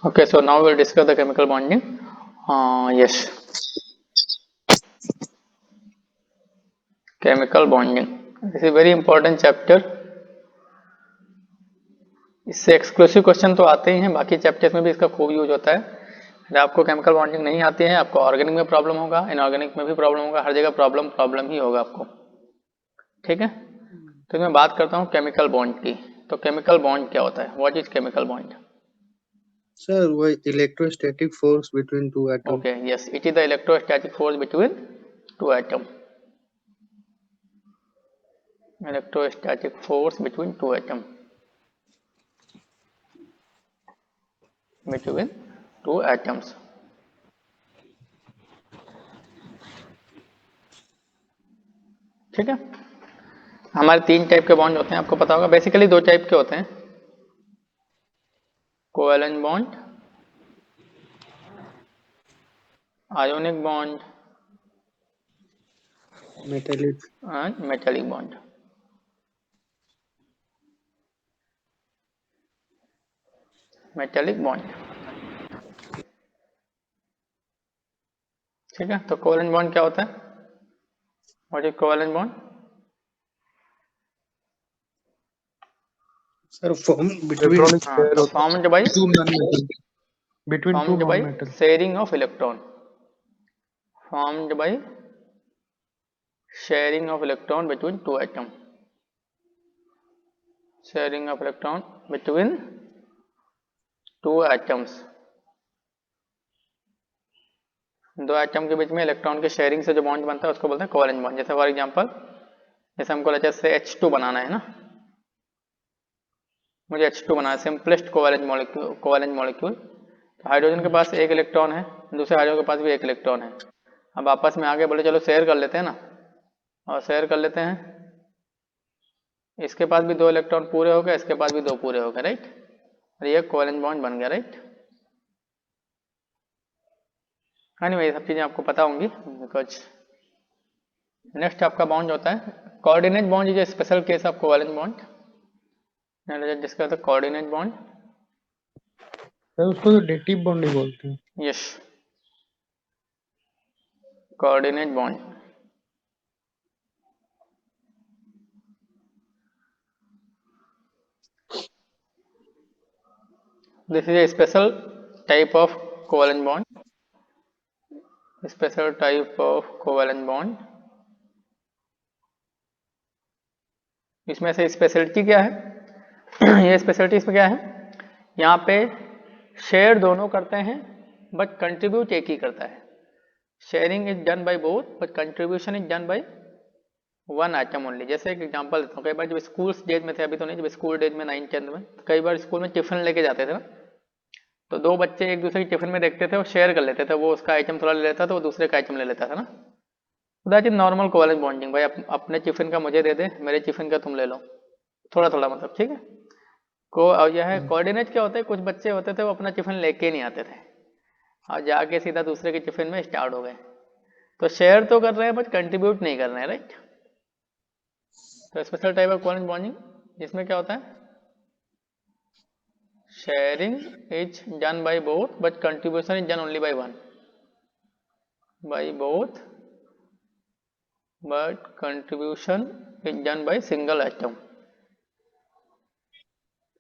Okay, so now we'll discuss the chemical bonding. Yes, chemical bonding. This is a very important chapter. इससे exclusive question तो आते ही हैं, बाकी chapters में भी इसका खूब यूज होता है. अगर आपको केमिकल बॉन्डिंग नहीं आती है, आपको ऑर्गेनिक में प्रॉब्लम होगा, इनऑर्गेनिक में भी प्रॉब्लम होगा, हर जगह प्रॉब्लम ही होगा आपको. ठीक है, तो मैं बात करता हूँ केमिकल बॉन्ड की. तो केमिकल बॉन्ड क्या होता है? What is chemical bond? Sir, why electrostatic force between two atoms? Okay, yes, it is the electrostatic force between two atoms. Electrostatic force between two atoms. Between two atoms. ठीक है, हमारे तीन type के bond होते हैं, आपको पता होगा. बेसिकली दो टाइप के होते हैं, covalent bond, ionic bond Metallic. And metallic bond. Metallic bond. ठीक है, तो कोवेलेंट बॉन्ड क्या होता है? What is covalent bond? Sir, form between electronic share तो होता formed by two non-metal. Between two formed by non metal. sharing of electron. Formed by sharing of electron between two atom. Sharing of electron between two atoms. दो atom के बीच में electron के sharing से जो bond बनता है उसको बोलते हैं कोवेलेंट बॉन्ड. जैसे फॉर एग्जांपल, जैसे हमको जैसे H2 बनाना है ना, मुझे H2 बनाना है, सिंपलेस्ट कोवेलेंट मॉलिक्यूल. तो हाइड्रोजन के पास एक इलेक्ट्रॉन है, दूसरे हाइड्रोजन के पास भी एक इलेक्ट्रॉन है. अब आपस में आगे बोले चलो शेयर कर लेते हैं ना, और शेयर कर लेते हैं. इसके पास भी दो इलेक्ट्रॉन पूरे हो गए, इसके पास भी दो पूरे हो गए, राइट. और ये कोवेलेंट बॉन्ड बन गया, राइट. एनीवे, ये सब चीजें आपको पता होंगी बिकॉज. नेक्स्ट आपका बॉन्ड होता है coordinate bond. Is a special case of covalent bond. जिसका होता है कोऑर्डिनेट बॉन्ड. सर उसको तो डेटिव बॉन्ड ही बोलते हैं. Yes, coordinate bond. This is a special type of covalent bond. Special type of covalent bond. इसमें से स्पेशलिटी क्या है? ये स्पेशलिटी इसमें क्या है? यहाँ पे शेयर दोनों करते हैं बट कंट्रीब्यूट एक ही करता है. Sharing is done by both but contribution is done by one item only. जैसे एक एग्जांपल देता हूँ, कई बार जब स्कूल डेज में थे, अभी तो नहीं, जब स्कूल डेज में 9th-10th में, तो कई बार स्कूल में टिफिन लेके जाते थे ना, तो दो बच्चे एक दूसरे के टिफिन में देखते थे और शेयर कर लेते थे. वो उसका आइटम थोड़ा ले लेता था, वो दूसरे का आइटम ले लेता था ना. That is normal covalent bonding. भाई अपने टिफिन का मुझे दे दे, मेरे टिफिन का तुम ले लो, थोड़ा थोड़ा मतलब. ठीक है, को और यह है कोऑर्डिनेट. क्या होता है, कुछ बच्चे होते थे वो अपना टिफिन लेके नहीं आते थे और जाके सीधा दूसरे के टिफिन में स्टार्ट हो गए. तो शेयर तो कर रहे हैं बट कंट्रीब्यूट नहीं कर रहे हैं, राइट. तो special type of covalent bonding जिसमें क्या होता है, sharing is done by both but contribution is done only by one. By both but contribution is done by single atom.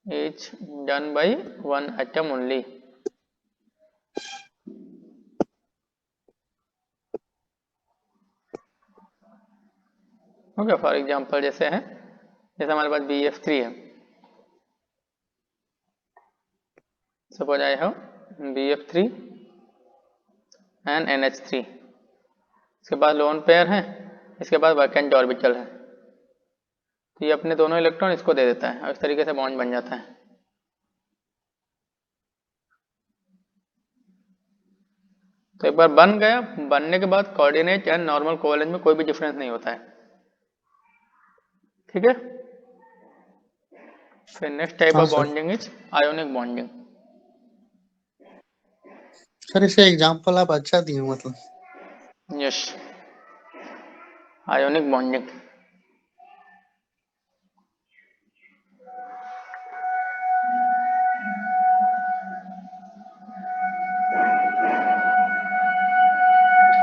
Is done by one atom only. Okay, for example जैसे है, जैसे हमारे पास BF3 है. Suppose I have BF3 and NH3. इसके बाद lone pair है, इसके बाद वैकेंट ऑर्बिटल है. तो ये अपने दोनों इलेक्ट्रॉन इसको दे देता है और इस तरीके से बॉन्ड बन जाता है. तो एक बार बन गया, बनने के बाद कोऑर्डिनेट एंड नॉर्मल कोवेलेंट में कोई भी डिफरेंस नहीं होता है. ठीक है, फिर नेक्स्ट टाइप हाँ of sir. Bonding is ionic bonding. Sir इसका एग्जांपल आप अच्छा दिए मतलब. Yes, ionic bonding.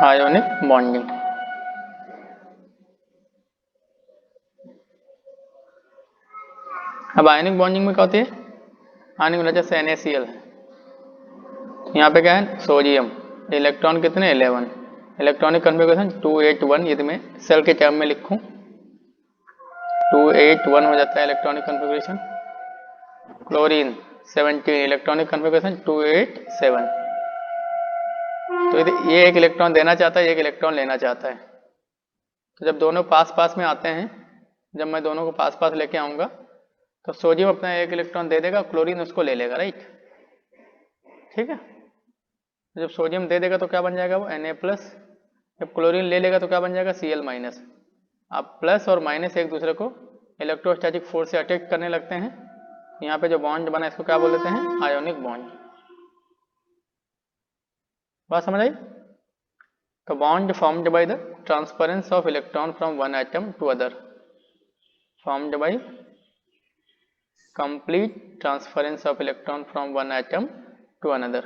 Ionic bonding. अब आयोनिक बॉन्डिंग में क्या होती है, आयोनिक वजह से NaCl है, यहाँ पे क्या है सोडियम, इलेक्ट्रॉन कितने 11, इलेक्ट्रॉनिक कन्फिगरेशन 281, यदि मैं सेल के टर्म में लिखूं 281 हो जाता है electronic configuration. Chlorine 17, electronic configuration 287। तो यदि ये एक इलेक्ट्रॉन देना चाहता है, एक इलेक्ट्रॉन लेना चाहता है, तो जब दोनों पास पास में आते हैं, जब मैं दोनों को पास पास लेके आऊंगा तो सोडियम अपना एक इलेक्ट्रॉन दे देगा, क्लोरीन उसको ले लेगा, राइट, ठीक है। जब सोडियम दे देगा तो क्या बन जाएगा वो Na+, जब क्लोरीन ले लेगा तो क्या बन जाएगा Cl-। अब प्लस और माइनस एक दूसरे को इलेक्ट्रोस्टैटिक फोर्स से अट्रैक्ट करने लगते हैं, यहाँ पे जो बॉन्ड बना इसको क्या बोल देते हैं, आयोनिक बॉन्ड। बात समझ आई। तो bond formed by the transference of electron from one atom to other, formed by complete transference of electron from one atom to another,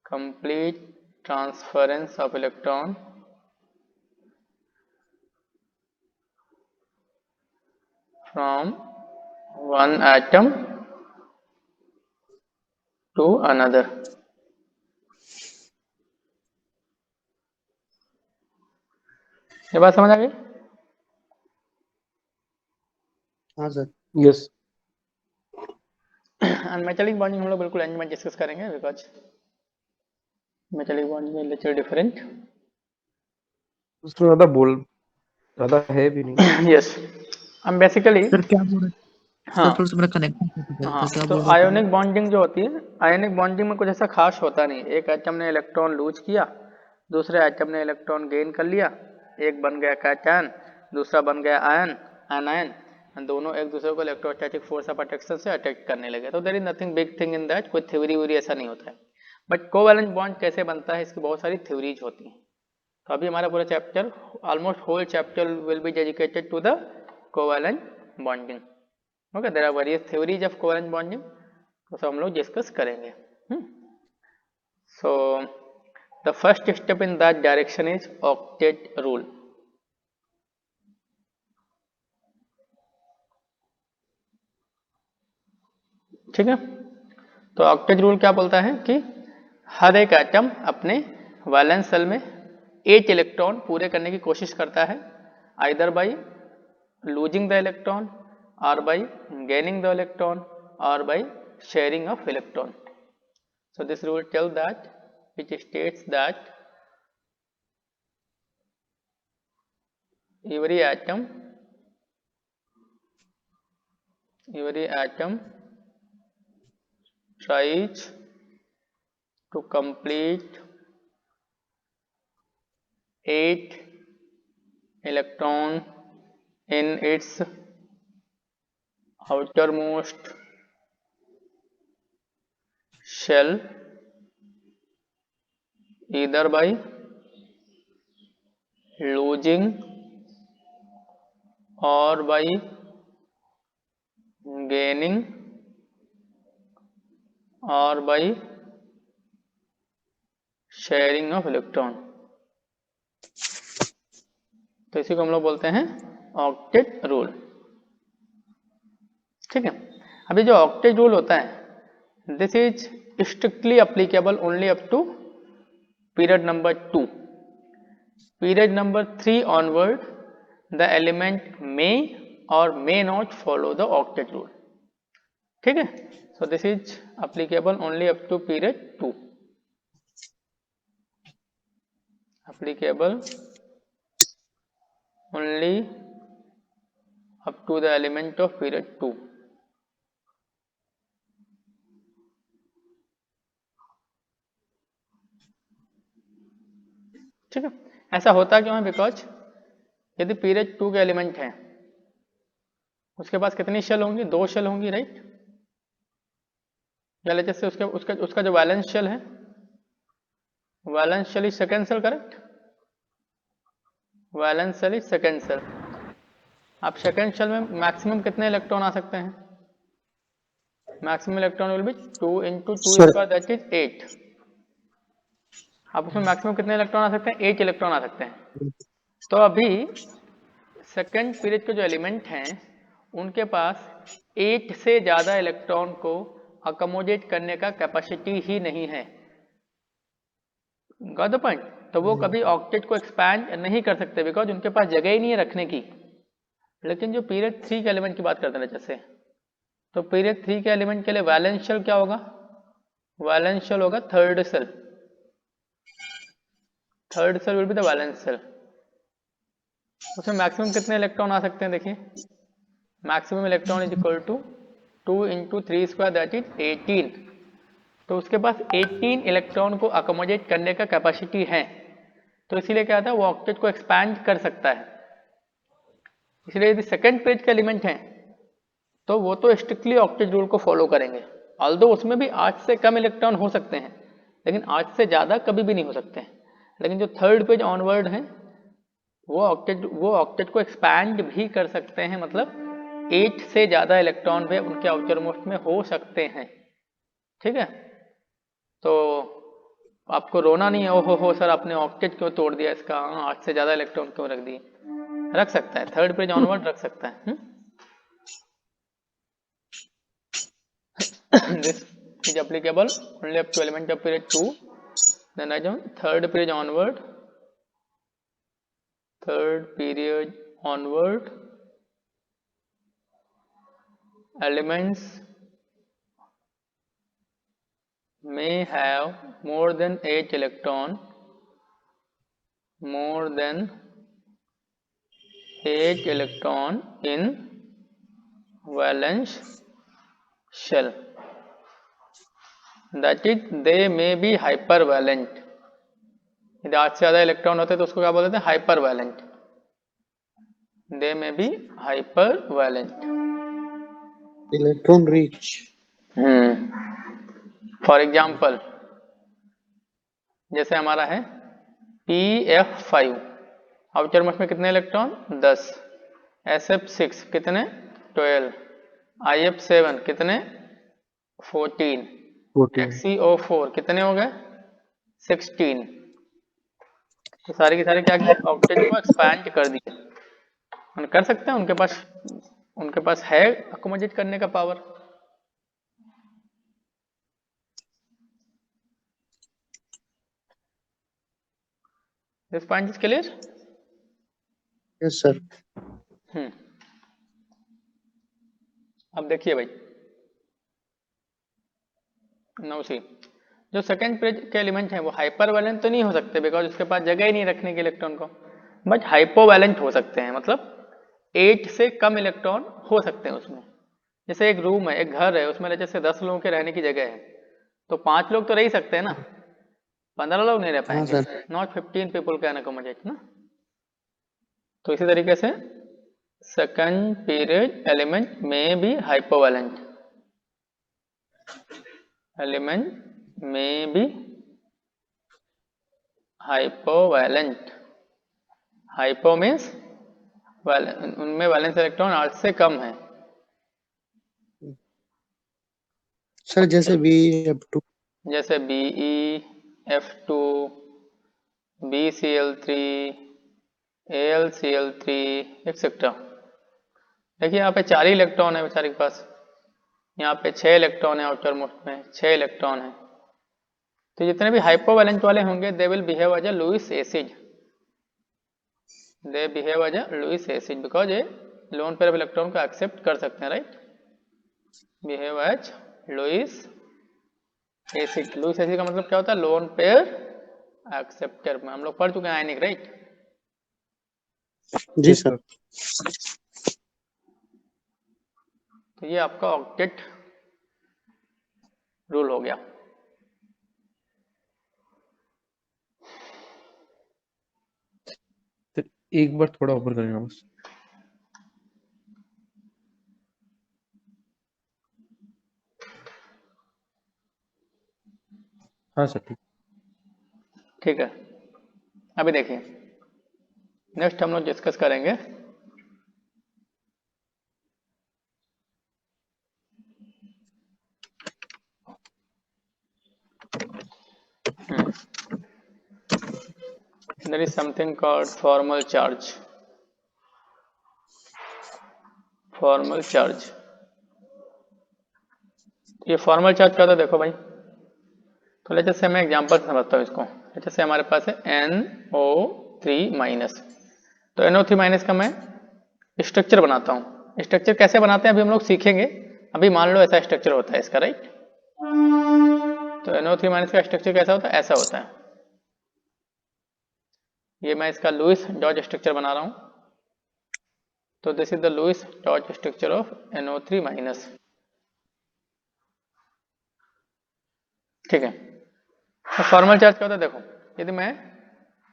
complete transference of electron from one atom to another। ये बात समझ आ गई। हाँ sir. Yes. Metallic bonding हम लोग बिल्कुल and में discuss करेंगे, because metallic bonding is little different, उसमें ज्यादा है भी नहीं। यस। हम बेसिकली सर क्या बोल रहे हैं? हाँ सर थोड़ा सा मेरा कनेक्शन हाँ, क्या तो बोल रहे थे? आयोनिक बॉन्डिंग जो होती है, आयोनिक बॉन्डिंग में कुछ ऐसा खास होता नहीं, एक एटम ने इलेक्ट्रॉन लूज किया, दूसरे एटम ने इलेक्ट्रॉन गेन कर लिया, एक बन गया कैटायन, दूसरा बन गया आयन, एनायन, दोनों एक दूसरे को इलेक्ट्रोस्टैटिक फोर्स ऑफ अट्रैक्शन से अट्रैक्ट करने लगे। तो there is nothing big thing in that, कोई थ्योरी व्यूरी ऐसा नहीं होता है। बट कोवैलेंट बॉन्ड कैसे बनता है, इसकी बहुत सारी थ्योरीज होती हैं। तो अभी हमारा पूरा chapter, almost whole chapter will be dedicated to the covalent bonding. Okay, there are various theories of covalent bonding, तो सब हम लोग डिस्कस करेंगे। So the first step in that direction is octet rule. ठीक है, तो ऑक्टेट रूल क्या बोलता है कि हर एक एटम अपने वैलेंस शेल में 8 इलेक्ट्रॉन पूरे करने की कोशिश करता है, either by losing the electron or by gaining the electron or by sharing of electron. So this rule tells that, which states that every atom tries to complete 8 electron in its outermost shell, either by losing or by gaining or by sharing of electron। तो इसी को हम लोग बोलते हैं octet rule. ठीक है, अभी जो ऑक्टेट रूल होता है, this is strictly applicable only up to period number 2। Period number 3 onward the element may और may not follow the octet rule. ठीक है, so this is applicable only up to period 2, applicable only up to the element of period 2। ठीक है, ऐसा होता क्यों है, because यदि पीरियड 2 के एलिमेंट हैं, उसके पास कितनी शेल होंगी, 2 शेल होंगी, राइट। या लेते से उसका जो वैलेंस शेल है, valence shell is second shell, correct. Valence shell is second shell. अब सेकेंड शेल में मैक्सिमम कितने इलेक्ट्रॉन आ सकते हैं, maximum electron will be 2 × 2 square, that is 8। अब उसमें मैक्सिमम कितने इलेक्ट्रॉन आ सकते हैं? 8 इलेक्ट्रॉन आ सकते हैं। तो अभी सेकेंड पीरियड के जो एलिमेंट हैं उनके पास 8 से ज़्यादा इलेक्ट्रॉन को अकोमोडेट करने का कैपेसिटी ही नहीं है। Got the point? तो वो कभी ऑक्टेट को एक्सपैंड नहीं कर सकते बिकॉज उनके पास जगह ही नहीं है रखने की। लेकिन जो पीरियड 3 के एलिमेंट की बात करते हैं जैसे, तो पीरियड 3 के एलिमेंट के लिए वैलेंस शेल क्या होगा? वैलेंस शेल होगा third shell. Third shell will be the valence shell. उसमें मैक्सिमम कितने इलेक्ट्रॉन आ सकते हैं? देखिए, maximum electron is equal to 2 into 3 square that is 18। तो उसके पास 18 इलेक्ट्रॉन को अकोमोडेट करने का कैपेसिटी है। तो इसीलिए क्या था, वो ऑक्टेट को एक्सपैंड कर सकता है। इसलिए यदि सेकेंड पेज के एलिमेंट हैं तो वो तो स्ट्रिक्टली ऑक्टेट रूल को फॉलो करेंगे। ऑल्दो उसमें भी 8 से कम इलेक्ट्रॉन हो सकते हैं, लेकिन 8 से ज़्यादा कभी भी नहीं हो सकते हैं। लेकिन जो थर्ड पेज ऑनवर्ड हैं वो ऑक्टेट को एक्सपैंड भी कर सकते हैं, मतलब 8 से ज़्यादा इलेक्ट्रॉन वे उनके आउटर मोस्ट में हो सकते हैं। ठीक है, तो आपको रोना नहीं है, ओहो हो सर आपने ऑक्टेट क्यों तोड़ दिया इसका, 8 से ज़्यादा इलेक्ट्रॉन क्यों रख दिए। रख सकता है, थर्ड पेज ऑनवर्ड रख सकता है। This is applicable only up to element of period 2. Then I don't third period onward. Third period onward, elements may have more than 8 electron, more than 8 electron in valence shell. That is, they may be hypervalent. यदि 8 से ज़्यादा electron होते तो उसको क्या बोलते हैं? Hypervalent. They may be hypervalent. Electron rich. For example जैसे हमारा है PF5, आउटर मोस्ट में कितने इलेक्ट्रॉन? 10। SF6 कितने? 12। IF7 कितने? 14। 14. XeO4 कितने हो गए? 16। तो सारे के सारे क्या किए? ऑक्टेट को एक्सपैंड कर दिए। कर सकते हैं, उनके पास है अकोमोडेट करने का power. This point is clear? Yes, sir. अब देखिए भाई, नाउ सी, जो सेकेंड पेज के एलिमेंट हैं वो हाइपरवैलेंट तो नहीं हो सकते बिकॉज उसके पास जगह ही नहीं रखने के इलेक्ट्रॉन को, बट हाइपोवैलेंट हो सकते हैं, मतलब 8 से कम इलेक्ट्रॉन हो सकते हैं उसमें। जैसे एक रूम है, एक घर है, उसमें जैसे 10 लोगों के रहने की जगह है, तो 5 लोग तो रह ही सकते हैं ना, 15 लोग नहीं रह हाँ पाएंगे। Sir. Not 15 people can accommodate ना। तो इसी तरीके से सेकेंड पीरियड एलिमेंट में भी हाइपोवैलेंट, एलिमेंट में भी हाइपोवैलेंट। हाइपो मीन्स उनमें वैलेंस इलेक्ट्रॉन 8 से कम है। सर जैसे BF2. जैसे BeF2, BCl3, AlCl3 एक्सेट्रा। देखिए यहाँ पे 4 ही इलेक्ट्रॉन है बेचारे के पास, यहाँ पे 6 इलेक्ट्रॉन है, आउटर मोस्ट में 6 इलेक्ट्रॉन है। तो जितने भी हाइपोवैलेंट वाले होंगे they will behave as a Lewis acid, they behave as a Lewis acid because ये लोन पेयर ऑफ इलेक्ट्रॉन को एक्सेप्ट कर सकते हैं, right. Behave as Lewis acid. Lewis acid का मतलब क्या होता है? लोन पेयर एक्सेप्टर में हम लोग पढ़ चुके हैं आयनिक, राइट। जी सर। तो ये आपका ऑक्टेट रूल हो गया। तो एक बार थोड़ा ऊपर करेंगे बस। हाँ सर ठीक। ठीक है, अभी देखिए नेक्स्ट हम लोग डिस्कस करेंगे there is something called formal charge. Formal charge, ये फॉर्मल चार्ज क्या होता है देखो भाई, तो लेट्स से मैं एग्जांपल समझता हूँ इसको। लेट्स से हमारे पास है NO3-, तो NO3- का मैं स्ट्रक्चर बनाता हूँ। स्ट्रक्चर कैसे बनाते हैं अभी हम लोग सीखेंगे। अभी मान लो ऐसा स्ट्रक्चर होता है इसका, राइट। तो NO3- का स्ट्रक्चर कैसा होता है, ऐसा होता है। ये मैं इसका लुईस डॉट स्ट्रक्चर बना रहा हूँ। तो this is the Lewis dot structure of NO3-। ठीक है। तो फॉर्मल चार्ज क्या होता है देखो, यदि मैं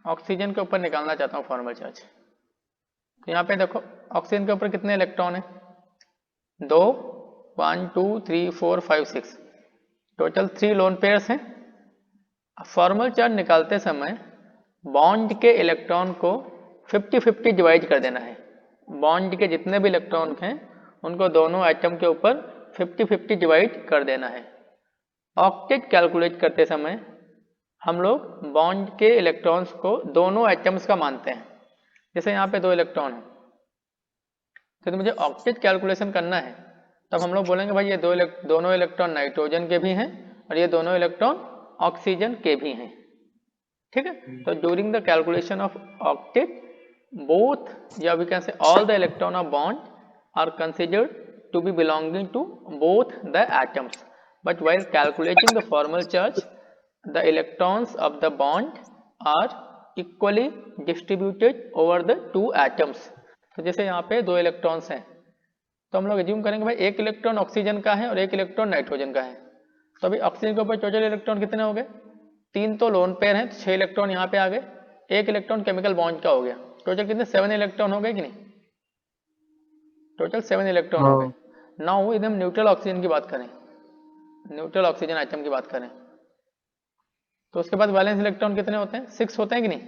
ऑक्सीजन के ऊपर निकालना चाहता हूँ फॉर्मल चार्ज, तो यहाँ पे देखो ऑक्सीजन के ऊपर कितने इलेक्ट्रॉन है, 2, 1 2 3 4 5 6, टोटल 3 लोन पेयर्स हैं। फॉर्मल चार्ज निकालते समय बॉन्ड के इलेक्ट्रॉन को 50-50 डिवाइड कर देना है। बॉन्ड के जितने भी इलेक्ट्रॉन हैं उनको दोनों एटम के ऊपर 50-50 डिवाइड कर देना है। ऑक्टेट कैलकुलेट करते समय हम लोग बॉन्ड के इलेक्ट्रॉन्स को दोनों एटम्स का मानते हैं। जैसे यहाँ पे 2 इलेक्ट्रॉन है, तो मुझे ऑक्टेट कैलकुलेशन करना है, तब हम लोग बोलेंगे भाई ये दोनों इलेक्ट्रॉन नाइट्रोजन के भी हैं और ये दोनों इलेक्ट्रॉन ऑक्सीजन के भी हैं। ठीक है। तो during the calculation of octet both, yeah, we can say all the electron of bond are considered to be belonging to both the atoms, but while calculating the formal charge the electrons of the bond are equally distributed over the two atoms। तो जैसे यहाँ पे 2 electrons हैं, तो हम लोग assume करेंगे भाई एक इलेक्ट्रॉन ऑक्सीजन का है और एक इलेक्ट्रॉन नाइट्रोजन का है। तो अभी ऑक्सीजन के ऊपर टोटल इलेक्ट्रॉन कितने हो गए, 3 तो लोन पेयर हैं, तो 6 इलेक्ट्रॉन यहाँ पे आ गए, 1 इलेक्ट्रॉन केमिकल बॉन्ड का हो गया। टोटल कितने 7 इलेक्ट्रॉन हो गए कि नहीं, टोटल 7 इलेक्ट्रॉन हो गए। नाउ यदि हम न्यूट्रल ऑक्सीजन की बात करें, न्यूट्रल ऑक्सीजन आइटम की बात करें, तो उसके बाद वैलेंस इलेक्ट्रॉन कितने होते हैं, 6 होते हैं कि नहीं,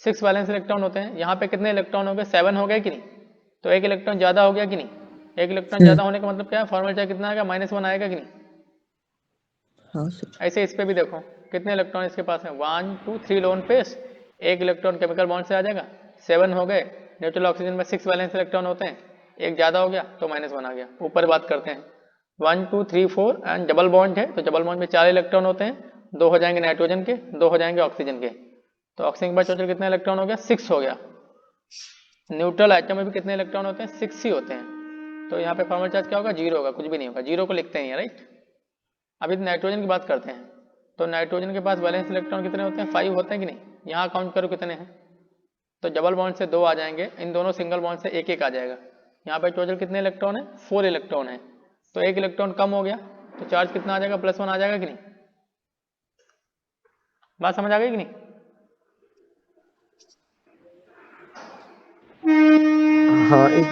6 वैलेंस इलेक्ट्रॉन होते हैं। यहाँ पे कितने इलेक्ट्रॉन हो गए, 7 हो गए कि नहीं, तो 1 इलेक्ट्रॉन ज्यादा हो गया कि नहीं। 1 इलेक्ट्रॉन ज्यादा होने का मतलब क्या है, फॉर्मल चार्ज कितना आएगा, -1 आएगा कि नहीं। हाँ सर। ऐसे इस पे भी देखो कितने इलेक्ट्रॉन इसके पास है, 1 2 3 lone pairs, 1 electron chemical bond से आ जाएगा, 7 हो गए। न्यूट्रल ऑक्सीजन में 6 वैलेंस इलेक्ट्रॉन होते हैं, 1 ज्यादा हो गया तो -1 आ गया। ऊपर बात करते हैं 1 2 3 4 एंड डबल बॉन्ड है, तो डबल बॉन्ड में 4 इलेक्ट्रॉन होते हैं, 2 हो जाएंगे नाइट्रोजन के, 2 हो जाएंगे ऑक्सीजन के। तो ऑक्सीजन के बाद टोटल कितना इलेक्ट्रॉन हो गया, 6 हो गया। न्यूट्रल आइटम में भी कितने इलेक्ट्रॉन होते हैं, 6 ही होते हैं। तो यहाँ पे फॉर्मल चार्ज क्या होगा, 0 होगा, कुछ भी नहीं होगा, 0 को लिखते हैं, राइट। अभी नाइट्रोजन की बात करते हैं, तो नाइट्रोजन के पास वैलेंस इलेक्ट्रॉन कितने होते हैं, 5 होते हैं कि नहीं। यहाँ काउंट करो कितने हैं, तो डबल बॉन्ड से 2 आ जाएंगे, इन दोनों सिंगल बॉन्ड से 1 1 आ जाएगा। यहाँ पे टोटल कितने इलेक्ट्रॉन है, 4 इलेक्ट्रॉन है, तो 1 इलेक्ट्रॉन कम हो गया, तो चार्ज कितना आ जाएगा, +1 आ जाएगा कि नहीं। बात समझ आ गई कि नहीं। हाँ एक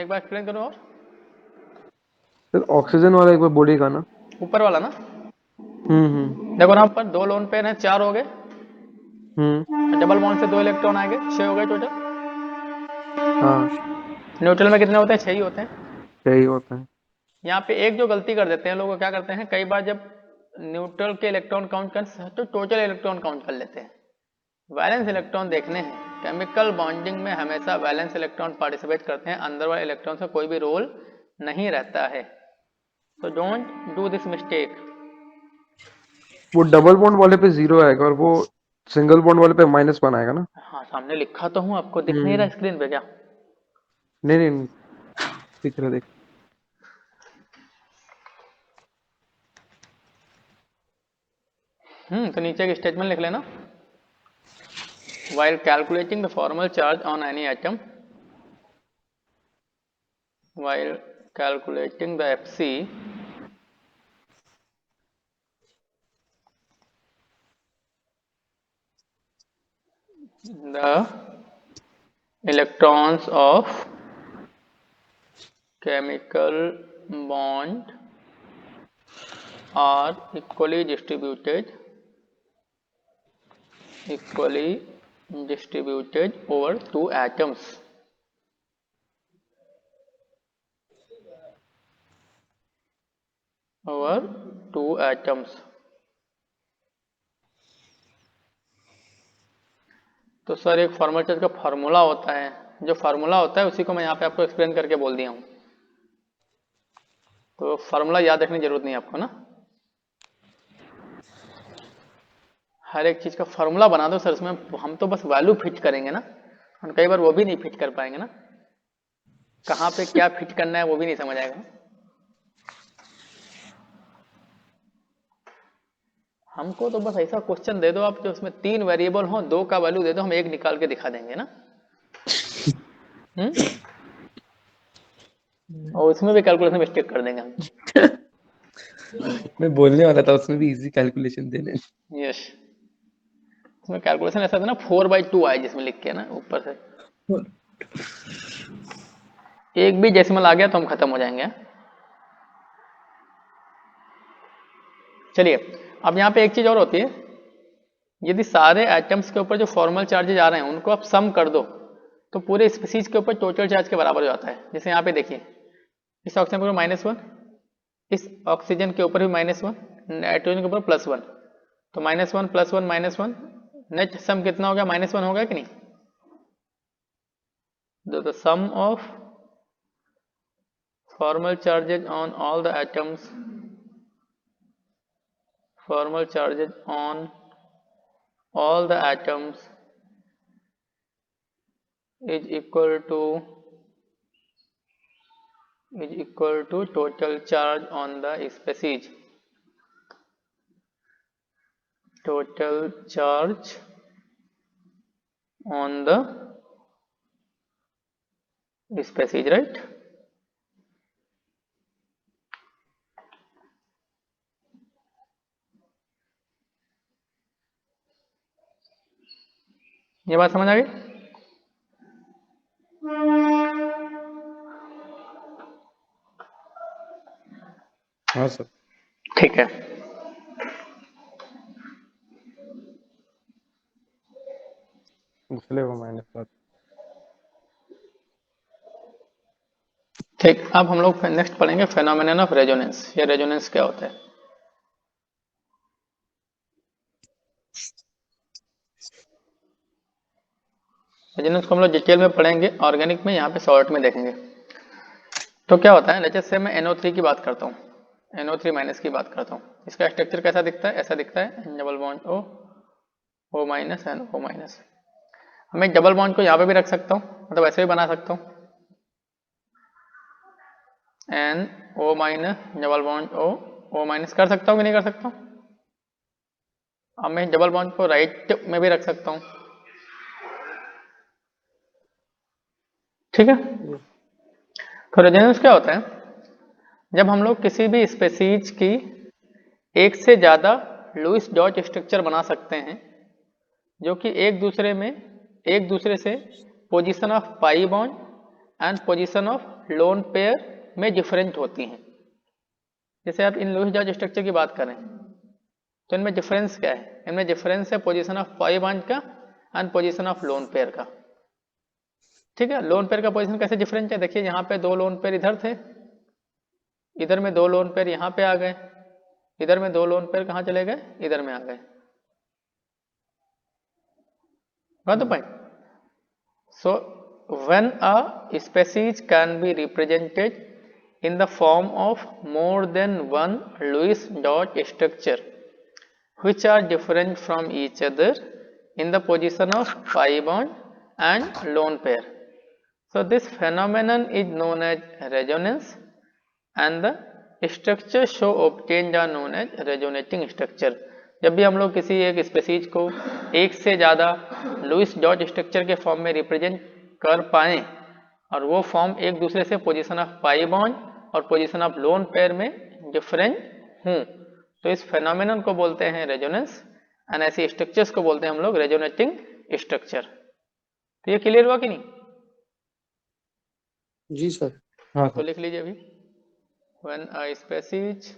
बार एक्सप्लेन करो और, सर ऑक्सीजन वाला एक बार बोलिएगा ना। ऊपर वाला ना, हम्म। देखो ना ऊपर 2 लोन पेयर हैं, 4 हो गए, हम्म। डबल बॉन्ड से 2 इलेक्ट्रॉन आएंगे, 6 हो गए टोटल। हाँ न्यूट्रल में कितने होते हैं, 6 ही होते हैं। सही होता है। यहाँ पे एक जो गलती कर देते हैं लोग, क्या करते हैं, कई बार जब न्यूट्रल के इलेक्ट्रॉन काउंट कर तो टोटल इलेक्ट्रॉन काउंट कर लेते हैं। वैलेंस इलेक्ट्रॉन देखने हैं, केमिकल बॉन्डिंग में हमेशा वैलेंस इलेक्ट्रॉन पार्टिसिपेट करते हैं, अंदर वाले इलेक्ट्रॉन से कोई भी रोल नहीं रहता है। तो डोंट डू दिस मिस्टेक। वो डबल बॉन्ड वाले पे 0 आएगा और वो सिंगल बॉन्ड वाले पे -1 आएगा ना। हाँ सामने लिखा तो हूँ, आपको दिख नहीं रहा स्क्रीन पे क्या। नहीं दिख रहा, देख। तो नीचे एक स्टेटमेंट लिख लेना, while calculating the formal charge on any atom, while calculating the Fc, the electrons of chemical bond are equally distributed over 2 atoms. Over 2 atoms. तो सर एक फॉर्मल चार्ज का फार्मूला होता है, जो फार्मूला होता है उसी को मैं यहाँ पे आपको एक्सप्लेन करके बोल दिया हूँ। तो फार्मूला याद रखने की जरूरत नहीं आपको ना, हर एक चीज का फार्मूला बना दो सर, उसमें हम तो बस वैल्यू फिट करेंगे ना, और कई बार वो भी नहीं फिट कर पाएंगे ना, कहाँ पे क्या फिट करना है वो भी नहीं समझ आएगा। हमको तो बस ऐसा क्वेश्चन दे दो आप जो उसमें 3 वेरिएबल हो, 2 का वैल्यू दे दो, हम 1 निकाल के दिखा देंगे ना। और उसमें भी कैलकुलेशन मिस्टेक कर देंगे हम। मैं बोलने वाला था उसमें भी इजी कैलकुलेशन देने। यस, उसमें कैलकुलेशन ऐसा था ना 4/2 आए जिसमें लिख के ना ऊपर से, एक भी डेसिमल आ गया तो हम खत्म हो जाएंगे। चलिए अब यहाँ पे एक चीज और होती है, यदि सारे एटम्स के ऊपर जो फॉर्मल चार्जेज आ रहे हैं उनको आप सम कर दो तो पूरे स्पीसीज के ऊपर टोटल चार्ज के बराबर हो जाता है। जैसे यहाँ पे देखिए, इस ऑक्सीजन के ऊपर -1, इस ऑक्सीजन के ऊपर भी -1, नाइट्रोजन के ऊपर +1, तो -1 +1 -1, नेट सम कितना हो गया? -1 हो गया कि नहीं? The sum of formal charges on all the atoms, formal charges on all the atoms is equal to total charge on the species, total charge on the species, right? ये बात समझ आ गई? हाँ सर। ठीक है, इसलिए वो -7। ठीक। अब हम लोग नेक्स्ट पढ़ेंगे फेनोमेनन ऑफ रेजोनेंस। ये रेजोनेंस क्या होता है? रेजोनेंस को हम लोग डिटेल में पढ़ेंगे, ऑर्गेनिक में यहाँ पे शॉर्ट में देखेंगे। तो क्या होता है, लेट्स से मैं NO3 की बात करता हूँ, NO3- की बात करता हूँ, इसका स्ट्रक्चर कैसा दिखता है? ऐसा दिखता है, double bond O, O- and O-। मैं डबल बॉन्ड को यहाँ पे भी रख सकता हूँ, मतलब ऐसे भी बना सकता हूँ, NO- डबल बॉन्ड O- कर सकता हूँ कि नहीं कर सकता हूँ? अब मैं डबल बॉन्ड को राइट में भी रख सकता हूँ, ठीक है। तो रेजोनेंस क्या होता है? जब हम लोग किसी भी स्पेसीज की एक से ज्यादा लुईस डॉट स्ट्रक्चर बना सकते हैं जो कि एक दूसरे से position of pi bond and position of lone pair में डिफरेंट होती हैं। जैसे आप इन लुईस डॉट स्ट्रक्चर की बात करें तो इनमें डिफरेंस क्या है? इनमें डिफरेंस है पोजीशन ऑफ पाई बॉन्ड का and position of lone pair का, ठीक है। लोन पेयर का पोजीशन कैसे डिफरेंट है? देखिए यहाँ पे 2 लोन पेयर इधर थे, इधर में 2 लोन पेयर यहाँ पे आ गए, इधर में 2 लोन पेयर कहाँ चले गए? इधर में आ गए। Got the point? So when a species can be represented in the form of more than one Lewis dot structure which are different from each other in the position of pi bond and lone pair, so this phenomenon is known as resonance and the structure so obtained are known as resonating structure। जब भी हम लोग किसी एक species को एक से ज़्यादा लुईस डॉट स्ट्रक्चर के फॉर्म में रिप्रेजेंट कर पाएँ और वो फॉर्म एक दूसरे से पोजीशन ऑफ पाई बॉन्ड और पोजीशन ऑफ लोन पेयर में डिफरेंट हों तो इस फेनोमेनन को बोलते हैं रेजोनेंस एंड ऐसे स्ट्रक्चर्स को बोलते हैं हम लोग रेजोनेटिंग स्ट्रक्चर। तो ये क्लियर हुआ कि नहीं? जी सर। हाँ तो सर। लिख लीजिए अभी, when a species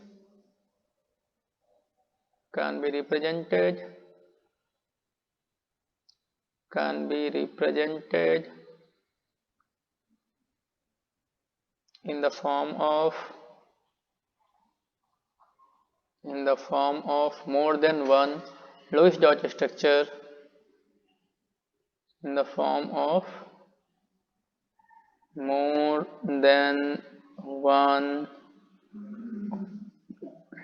can be represented in the form of more than one Lewis dot structure in the form of more than one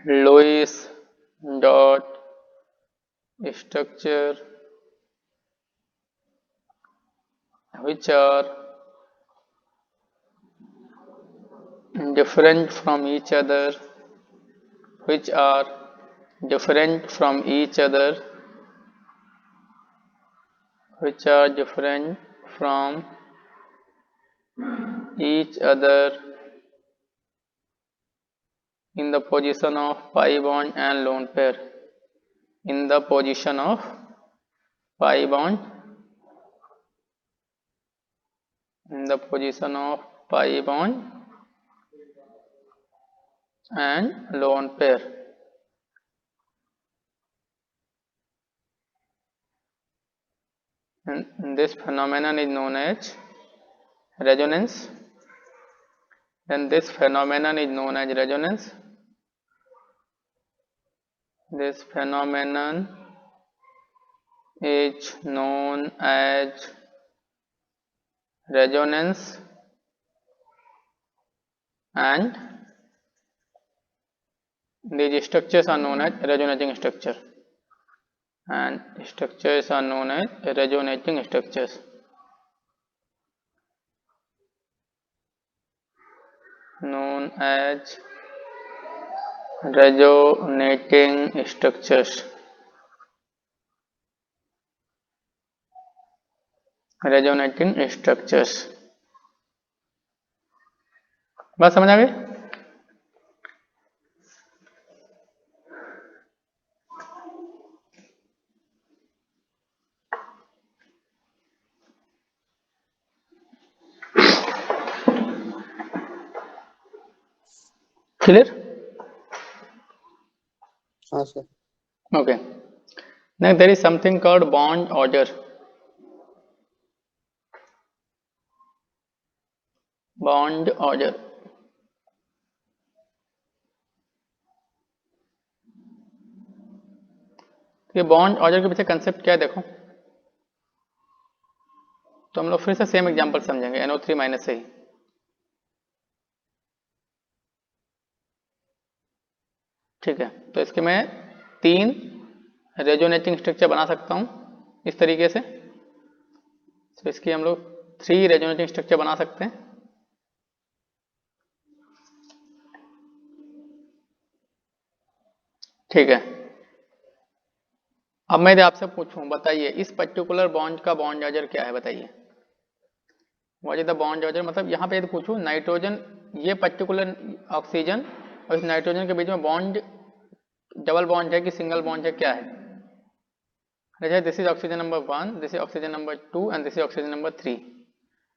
Lewis dot structure which are different from each other, which are different from each other, which are different from each other in the position of pi bond and lone pair, in the position of pi bond, in the position of pi bond and lone pair. And this phenomenon is known as resonance. Then this phenomenon is known as resonance. This phenomenon is known as resonance, and these structures are known as resonating structure, and structures are known as resonating structures. Known as resonating structures. Resonating structures. बात समझ आ गई? Clear? हाँ sir. Okay. Now there is something called bond order. Bond order. ये bond order के पीछे concept क्या है देखो. तो हम लोग फिर से सेम एग्जांपल समझेंगे NO3 माइनस से ही. ठीक है, तो इसके मैं 3 रेजोनेटिंग स्ट्रक्चर बना सकता हूं इस तरीके से. तो इसकी हम लोग 3 रेजोनेटिंग स्ट्रक्चर बना सकते हैं. ठीक है, अब मैं आपसे पूछूं, बताइए इस पर्टिकुलर बॉन्ड का बॉन्ड ऑर्डर क्या है, बताइए. What is the bond order, मतलब यहाँ पे यदि पूछूं नाइट्रोजन, ये पर्टिकुलर ऑक्सीजन और इस नाइट्रोजन के बीच में बॉन्ड डबल बॉन्ड है कि सिंगल बॉन्ड है, क्या है. This is oxygen number 1, this is oxygen number 2 and this is oxygen number 3.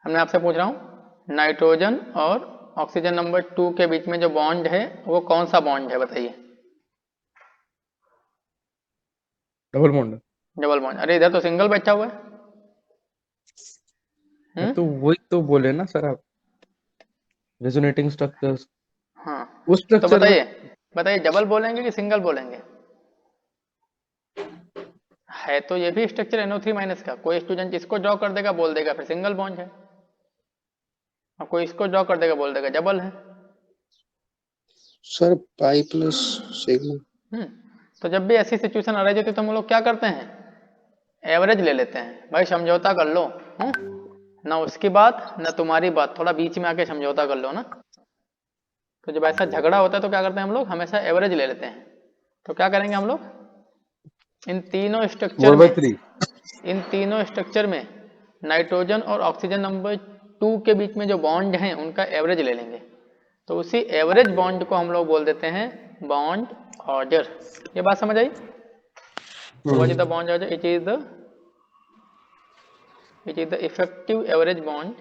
हमने आपसे पूछ रहा हूँ नाइट्रोजन और ऑक्सीजन नंबर 2 के बीच में जो बॉन्ड है वो कौन सा बॉन्ड है, बताइए. Double bond. Double bond. अरे इधर तो सिंगल बैठा हुआ है. तो वही तो बोले ना सर आप, रेजोनेटिंग स्ट्रक्चर्स. हाँ, उस तो स्ट्रक्चर बताइए डबल बोलेंगे कि सिंगल बोलेंगे. है तो ये भी स्ट्रक्चर NO3 माइनस का. कोई स्टूडेंट इसको ड्रॉ कर देगा, बोल देगा फिर सिंगल बॉन्ड है, और कोई इसको ड्रॉ कर देगा, बोल देगा डबल है. Sir pi plus sigma. तो जब भी ऐसी सिचुएशन अराइज होती है तो हम लोग क्या करते हैं, एवरेज ले लेते हैं. भाई समझौता कर लो. ना उसकी बात ना तुम्हारी बात, थोड़ा बीच में आके समझौता कर लो ना. तो जब ऐसा झगड़ा होता है तो क्या करते हैं हम लोग, हमेशा एवरेज ले लेते हैं. तो क्या करेंगे हम लोग, इन तीनों स्ट्रक्चर में नाइट्रोजन और ऑक्सीजन नंबर 2 के बीच में जो बॉन्ड हैं उनका एवरेज ले लेंगे. तो उसी एवरेज बॉन्ड को हम लोग बोल देते हैं बॉन्ड ऑर्डर. ये बात समझ आई. What is the bond order, it is the effective average bond,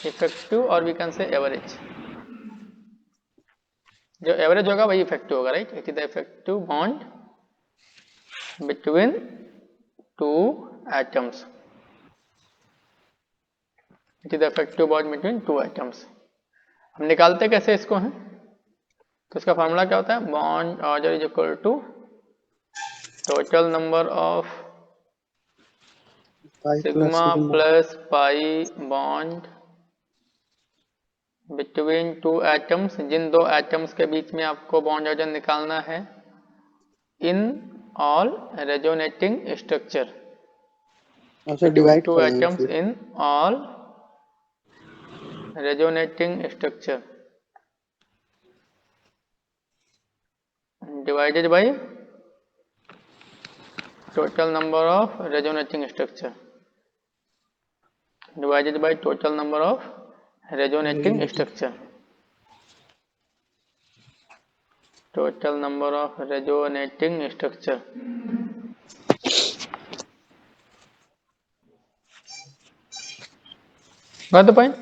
effective और वी कैन से एवरेज. जो एवरेज होगा वही इफेक्टिव होगा, right. It is the effective bond between 2 atoms. It is the effective bond between 2 atoms. हम निकालते कैसे इसको हैं, तो इसका फार्मूला क्या होता है, bond order is equal to total number of pi plus sigma sigma. Plus pi bond between two atoms, जिन दो एटम्स के बीच में आपको बॉन्ड ऑर्डर निकालना है, इन ऑल रेजोनेटिंग स्ट्रक्चर, अच्छा बिटवीन डिवाइड टू कर देंगे एटम्स फिर. In all resonating structure divided by total number of resonating structure divided by total number of resonating structure. Total number of resonating structure. Got the point?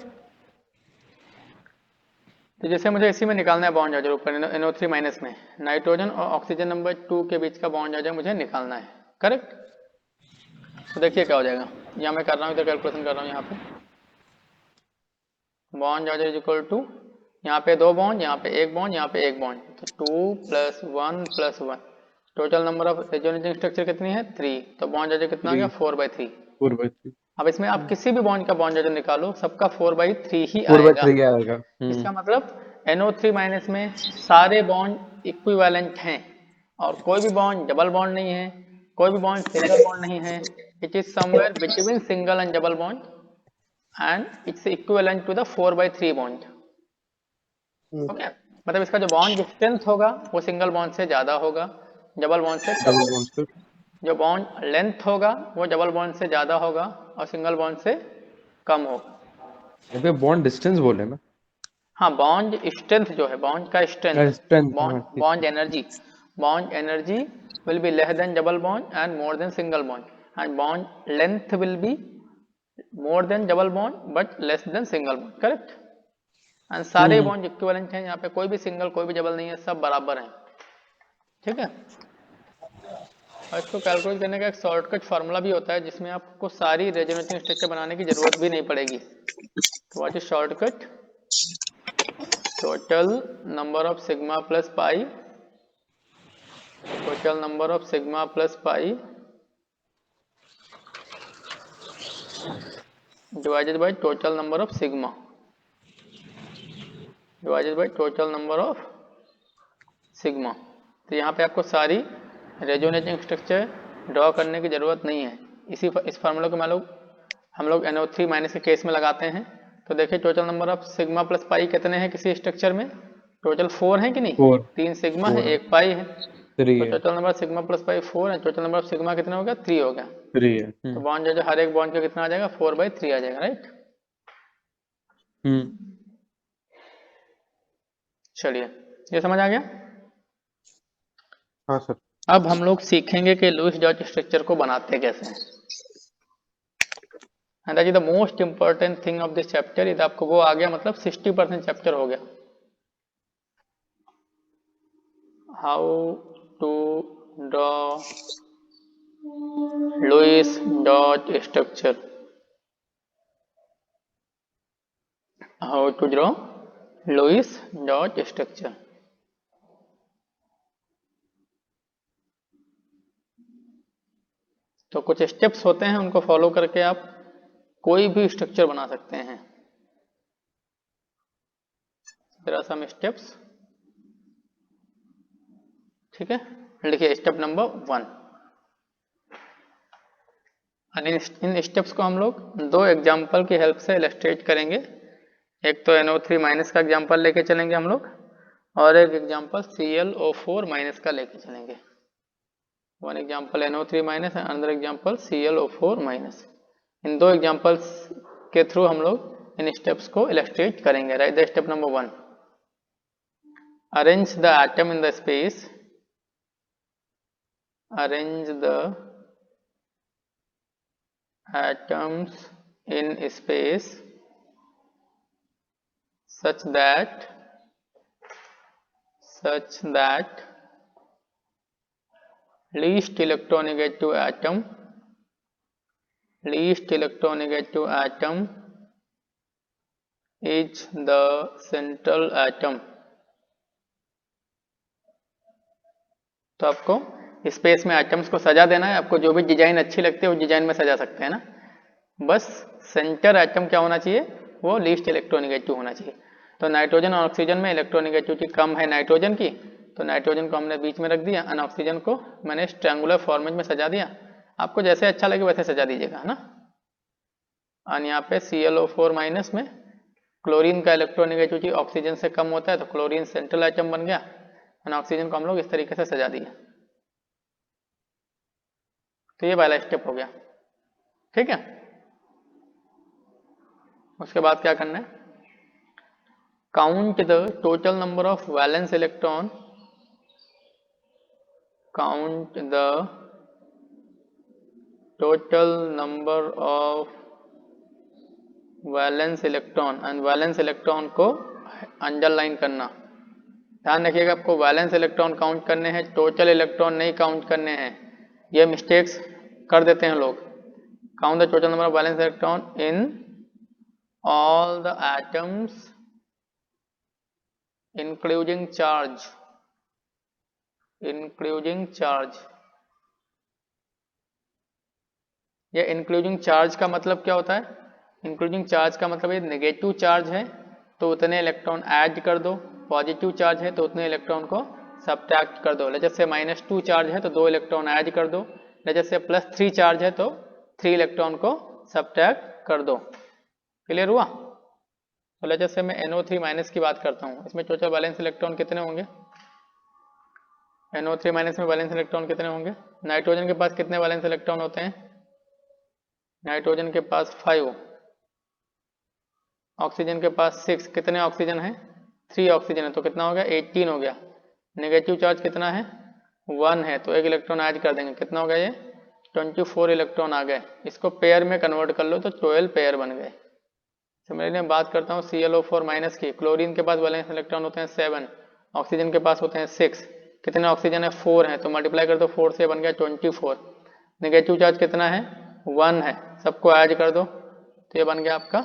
तो जैसे मुझे इसी में निकालना है बॉन्ड चार्जर ऊपर NO3 माइनस में, नाइट्रोजन और ऑक्सीजन नंबर 2 के बीच का बॉन्ड चार्जर मुझे निकालना है, करेक्ट? तो देखिए क्या हो जाएगा, यहाँ मैं कर रहा हूँ, इधर कैलकुलेशन कर रहा हूँ, यहाँ पे bond charger is equal to, यहाँ पे दो बॉन्ड, यहाँ पे एक बॉन्ड, यहाँ पे एक बॉन्ड, तो 2 + 1 + 1, total number of resonating structure कितनी है 3, तो बॉन्ड चार्जर कितना आ गया 4/3. 4/3. अब इसमें आप किसी भी बॉन्ड का बॉन्ड चार्जर निकालो, सबका 4/3 ही 4/3 आएगा. आएगा. इसका मतलब NO3 माइनस में सारे बॉन्ड इक्विवेलेंट हैं और कोई भी बॉन्ड डबल बॉन्ड नहीं है, कोई भी बॉन्ड सिंगल बॉन्ड नहीं है. It is somewhere between single and double bond and it's equivalent to the 4/3 bond. Okay, मतलब इसका जो बॉन्ड स्ट्रेंथ होगा वो सिंगल बॉन्ड से ज्यादा होगा, डबल बॉन्ड से कम डबल होगा. बॉन्ड्स पे. जो बॉन्ड लेंथ होगा वो डबल बॉन्ड से ज्यादा होगा और सिंगल बॉन्ड से कम होगा. यहाँ पे बॉन्ड डिस्टेंस बोले ना. हाँ, बॉन्ड स्ट्रेंथ जो है, बॉन्ड का strength, strength. Bond energy will be less than double bond and more than single bond, and bond length will be more than double bond but less than single bond, correct? and सारे bond equivalent हैं, यहाँ पे कोई भी single कोई भी double नहीं है, सब बराबर हैं. ठीक है, और इसको कैलकुलेट करने का एक शॉर्टकट फार्मूला भी होता है जिसमें आपको सारी रेजोनेटिंग स्ट्रक्चर बनाने की जरूरत भी नहीं पड़ेगी. तो what is shortcut? Total number of sigma plus pi, total number of sigma plus pi divided by total number of sigma divided by total number of sigma. तो यहाँ पे आपको सारी रेजोनेटिंग स्ट्रक्चर ड्रॉ करने की जरूरत नहीं है. इस फार्मूला को हम लोग NO3 माइनस के केस में लगाते हैं. तो देखिए total number of sigma plus pi कितने हैं किसी स्ट्रक्चर में, टोटल 4 है कि नहीं? 3 सिग्मा है, 1 पाई है, तो total number sigma plus pi 4 है, टोटल नंबर ऑफ सिग्मा कितना हो गया 3 हो गया. 3 है. तो बॉन्ड जो हर एक बॉन्ड का कितना आ जाएगा 4/3 आ जाएगा, राइट? चलिए, ये समझ आ गया. हाँ सर. अब हम लोग सीखेंगे कि लुईस डॉट स्ट्रक्चर को बनाते कैसे हैं. And that is the most important thing of this chapter. इधर आपको वो आ गया, मतलब 60% चैप्टर हो गया. How to draw Lewis dot structure. How to draw Lewis dot structure. तो कुछ स्टेप्स होते हैं, उनको फॉलो करके आप कोई भी स्ट्रक्चर बना सकते हैं. There are some steps. ठीक है, लिखिए स्टेप नंबर 1. इन स्टेप्स को हम लोग दो एग्जाम्पल की हेल्प से इलस्ट्रेट करेंगे. एक तो NO3 माइनस का एग्जाम्पल लेके चलेंगे हम लोग, और एक एग्जाम्पल ClO4 माइनस का लेके चलेंगे. One example NO3 minus and another example ClO4 minus. इन दो एग्जाम्पल्स के थ्रू हम लोग इन स्टेप्स को इलस्ट्रेट करेंगे. Right the step number 1. Arrange the atom in the space. Arrange the atoms in space such that least electronegative atom is the central atom. तो आपको स्पेस में एटम्स को सजा देना है. आपको जो भी डिजाइन अच्छी लगती है उस डिजाइन में सजा सकते हैं ना. बस सेंटर एटम क्या होना चाहिए, वो लीस्ट इलेक्ट्रोनेगेटिव होना चाहिए। तो नाइट्रोजन और ऑक्सीजन में इलेक्ट्रोनेगेटिविटी कम है नाइट्रोजन की, तो नाइट्रोजन को हमने बीच में रख दिया और ऑक्सीजन को मैंने ट्रायंगुलर फॉर्मेट में सजा दिया। आपको जैसे अच्छा लगे वैसे सजा दीजिएगा, है ना। और यहाँ पे ClO4 माइनस में क्लोरीन का इलेक्ट्रोनेगेटिविटी ऑक्सीजन से कम होता है, तो क्लोरीन सेंट्रल एटम बन गया और ऑक्सीजन को हम लोग इस तरीके से सजा दिया। तो ये पहला स्टेप हो गया, ठीक है। उसके बाद क्या करना है, count the total number of valence electron, count the total number of valence electron and valence electron को अंडरलाइन करना। ध्यान रखिएगा, आपको वैलेंस इलेक्ट्रॉन काउंट करने हैं, टोटल इलेक्ट्रॉन नहीं काउंट करने हैं। ये मिस्टेक्स कर देते हैं लोग। Count the total number of valence electron in all the atoms including charge, including charge. ये इंक्लूडिंग चार्ज का मतलब क्या होता है, इंक्लूडिंग चार्ज का मतलब ये नेगेटिव चार्ज है तो उतने इलेक्ट्रॉन ऐड कर दो, पॉजिटिव चार्ज है तो उतने इलेक्ट्रॉन को सब्ट्रैक्ट कर दो। जैसे -2 चार्ज है तो 2 इलेक्ट्रॉन ऐड कर दो, जैसे +3 चार्ज है तो 3 इलेक्ट्रॉन को सब्ट्रैक्ट कर दो। क्लियर हुआ। तो जैसे मैं NO3 माइनस की बात करता हूँ, इसमें टोटल वैलेंस इलेक्ट्रॉन कितने होंगे, NO3 माइनस में वैलेंस इलेक्ट्रॉन कितने होंगे। नाइट्रोजन के पास कितने वैलेंस इलेक्ट्रॉन होते हैं, नाइट्रोजन के पास 5, ऑक्सीजन के पास 6, कितने ऑक्सीजन है, 3 ऑक्सीजन है तो कितना हो गया, 18 हो गया। नेगेटिव चार्ज कितना है, 1 है तो 1 इलेक्ट्रॉन ऐड कर देंगे, कितना हो गया, ये 24 इलेक्ट्रॉन आ गए। इसको पेयर में कन्वर्ट कर लो तो 12 पेयर बन गए। सिमिलरली बात करता हूँ ClO4 माइनस की, क्लोरीन के पास वैलेंस इलेक्ट्रॉन होते हैं 7, ऑक्सीजन के पास होते हैं 6, कितने ऑक्सीजन है, 4 है तो मल्टीप्लाई कर दो 4 से, बन गया 24। नेगेटिव चार्ज कितना है, 1 है, सबको ऐड कर दो तो ये बन गया आपका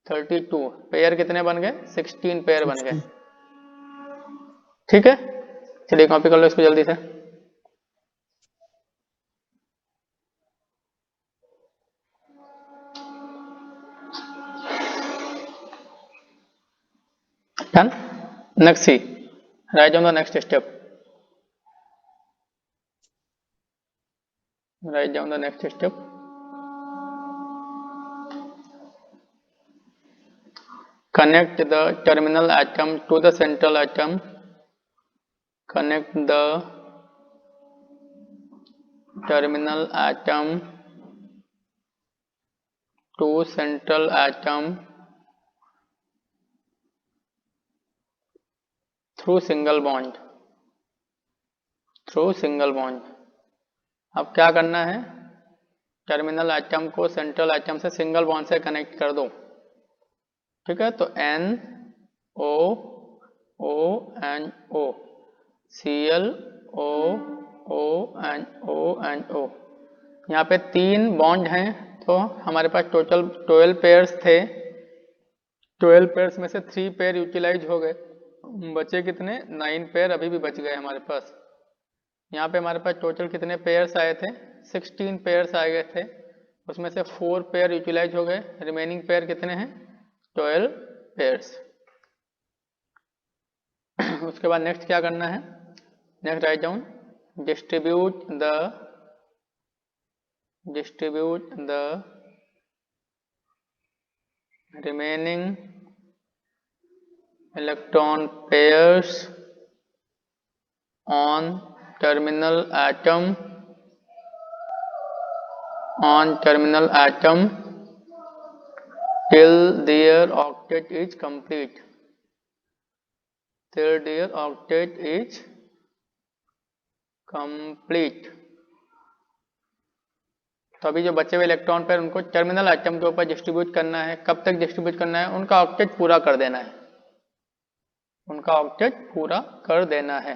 32। पेयर कितने बन गए, 16 पेयर बन गए। ठीक है, चलिए कॉपी कर लो इसको जल्दी से। Done. Next see, write down the next step. Write down the next step. Connect the terminal atom to the central atom. Connect the terminal atom to central atom through single bond. Through single bond. अब क्या करना है, terminal atom को central atom से single bond से connect कर दो। ठीक है, तो NO O and O, ClO O and O and O, यहाँ पे 3 बॉन्ड हैं तो हमारे पास टोटल 12 पेयर्स थे। 12 पेयर्स में से 3 पेयर यूटिलाइज हो गए, बचे कितने, 9 पेयर अभी भी बच गए हमारे पास। यहाँ पे हमारे पास टोटल कितने पेयर्स आए थे, 16 पेयर्स आ गए थे, उसमें से 4 पेयर यूटिलाइज हो गए, रिमेनिंग पेयर कितने हैं, 12 पेयर्स। उसके बाद नेक्स्ट क्या करना है, next write down, distribute the remaining electron pairs on terminal atom till their octet is complete. Till their octet is complete. तो अभी जो बचे हुए इलेक्ट्रॉन पेयर उनको टर्मिनल एटम के ऊपर डिस्ट्रीब्यूट करना है। कब तक डिस्ट्रीब्यूट करना है, उनका ऑक्टेट पूरा कर देना है, उनका ऑक्टेट पूरा कर देना है।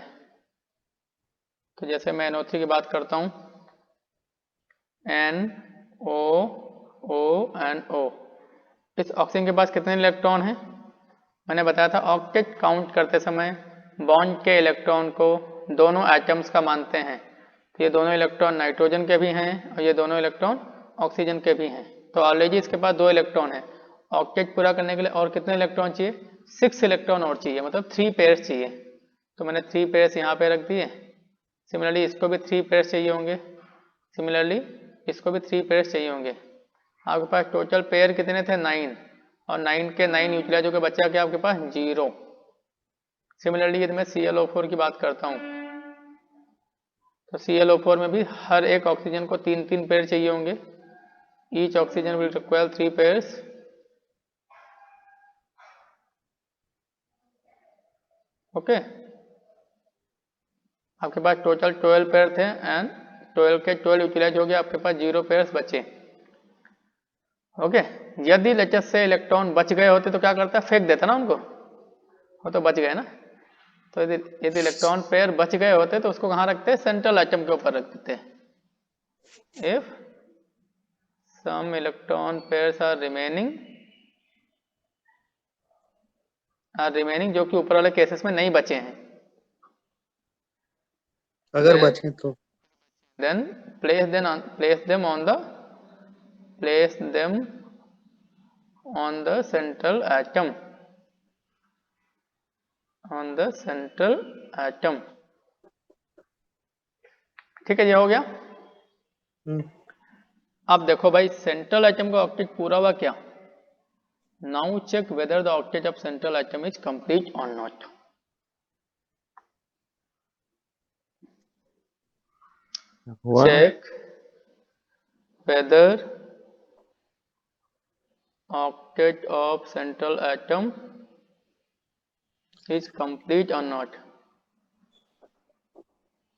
तो जैसे मैं NO3 की बात करता हूँ, NO O and O, इस ऑक्सीजन के पास कितने इलेक्ट्रॉन हैं, मैंने बताया था ऑक्टेट काउंट करते समय बॉन्ड के इलेक्ट्रॉन को दोनों एटम्स का मानते हैं। तो ये दोनों इलेक्ट्रॉन नाइट्रोजन के भी हैं और ये दोनों इलेक्ट्रॉन ऑक्सीजन के भी हैं। तो ऑलरेडी इसके पास 2 इलेक्ट्रॉन है। ऑक्टेट पूरा करने के लिए और कितने इलेक्ट्रॉन चाहिए? 6 इलेक्ट्रॉन और चाहिए, मतलब 3 पेयर्स चाहिए। तो मैंने 3 पेयर्स यहाँ पे रख दिए। सिमिलरली इसको भी 3 पेयर्स चाहिए होंगे। सिमिलरली इसको भी 3 पेयर्स चाहिए होंगे। आपके पास टोटल पेयर कितने थे? 9, और 9 के 9 यूटिलाइज होकर बचा क्या आपके पास? 0। सिमिलरली यदि मैं ClO4 की बात करता हूँ तो ClO4 में भी हर एक ऑक्सीजन को 3-3 पेयर चाहिए होंगे। Each oxygen will require 3 pairs. Okay, आपके पास टोटल 12 पेयर थे एंड 12 के 12 यूटिलाइज हो गया, आपके पास 0 पेयर्स बचे। ओके, यदि लेटेस्ट से इलेक्ट्रॉन बच गए होते तो क्या करता? फेंक देता ना उनको, वो तो बच गए ना। तो यदि इलेक्ट्रॉन पेयर बच गए होते तो उसको कहाँ रखते? सेंट्रल एटम के ऊपर रख देते। If some electron pairs are remaining, जो कि ऊपर वाले केसेस में नहीं बचे हैं, अगर बचे तो then place them on the central atom, ठीक है, ये हो गया। अब देखो भाई, सेंट्रल एटम का ऑक्टेट पूरा हुआ क्या? Now check whether the octet of central atom is complete और not. Check whether octet of central atom is complete or not.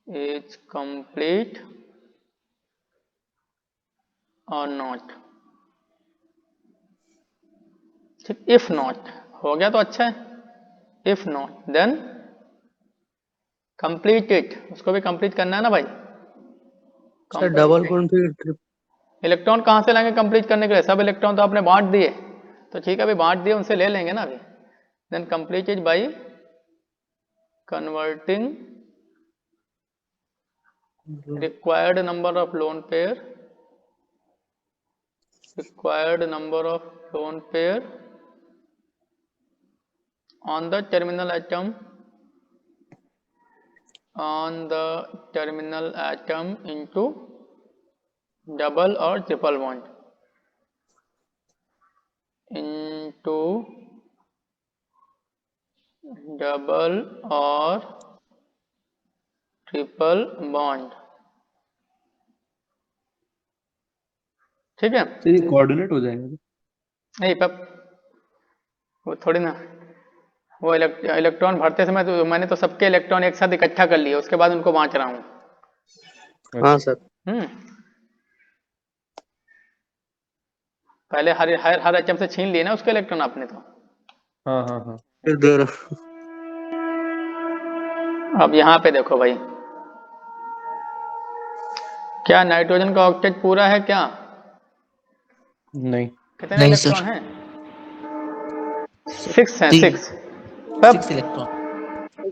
Is complete or not. ठीक, if not हो गया तो अच्छा है। if not then complete it, उसको भी complete करना है ना भाई। सर डबल बॉन्ड फिर इलेक्ट्रॉन कहाँ से लाएंगे कंप्लीट करने के लिए? सब इलेक्ट्रॉन तो आपने बांट दिए, तो ठीक है, अभी बांट दिए, उनसे ले लेंगे ना अभी। Then complete it by converting required number of lone pair on the terminal atom into double or triple bond, into double or triple bond. ठीक है, तो ये कोऑर्डिनेट हो जाएंगे। नहीं पप, वो थोड़ी ना, वो इलेक्ट्रॉन भरते समय तो मैंने तो सबके इलेक्ट्रॉन एक साथ इकट्ठा कर लिए, उसके बाद उनको बांट रहा हूँ। हाँ सर। पहले हर एटम से छीन लिए ना उसके इलेक्ट्रॉन आपने तो। हाँ हाँ हाँ। फिर दे रहा। अब यहाँ पे देखो भाई, क्या नाइट्रोजन का ऑक्टेट पूरा है क्या? नहीं। कितने नहीं इलेक्ट्रॉन सर। हैं? 6 हैं, 6। 6 इलेक्ट्रॉन।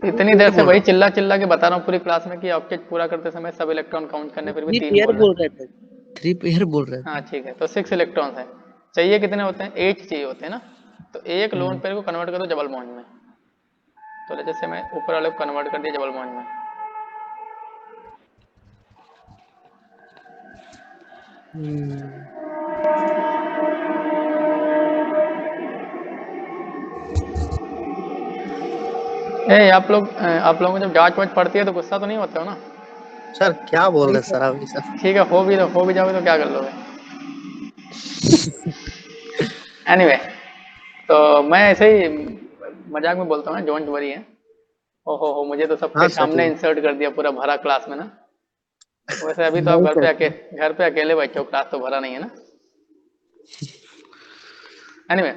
इतनी देर से वही चिल्ला चिल्ला के बता रहा हूँ पूरी क्लास में कि ऑक्टेट पूरा करते समय सब इलेक्ट्रॉन काउंट करने, फिर भी 3 3 पेयर बोलना। बोल रहे थे, 3 पेयर बोल रहे थे। हाँ ठीक है, तो 6 इलेक्ट्रॉन्स हैं। चाहिए कितने होते हैं? 8 चाहिए होते हैं ना। तो एक लोन पेयर को कन्वर्ट कर दो डबल बॉन्ड में। तो जैसे मैं ऊपर वाले को कन्वर्ट कर दिया डबल बॉन्ड में। आप लोगों को जब डांट वाट पड़ती है तो गुस्सा तो नहीं होते हो ना? सर क्या बोल रहे सर अभी सर? ठीक है, हो भी जाओगे तो क्या कर लोगे? एनीवे, तो मैं ऐसे ही मजाक में बोलता हूँ, डोंट वरी है। ओहो, मुझे तो सबके हाँ सर सामने ठीक। इंसर्ट कर दिया पूरा भरा क्लास में ना। वैसे अभी तो आप नहीं सर। घर पे अकेले बैठे हो, क्लास तो भरा नहीं है ना। एनीवे,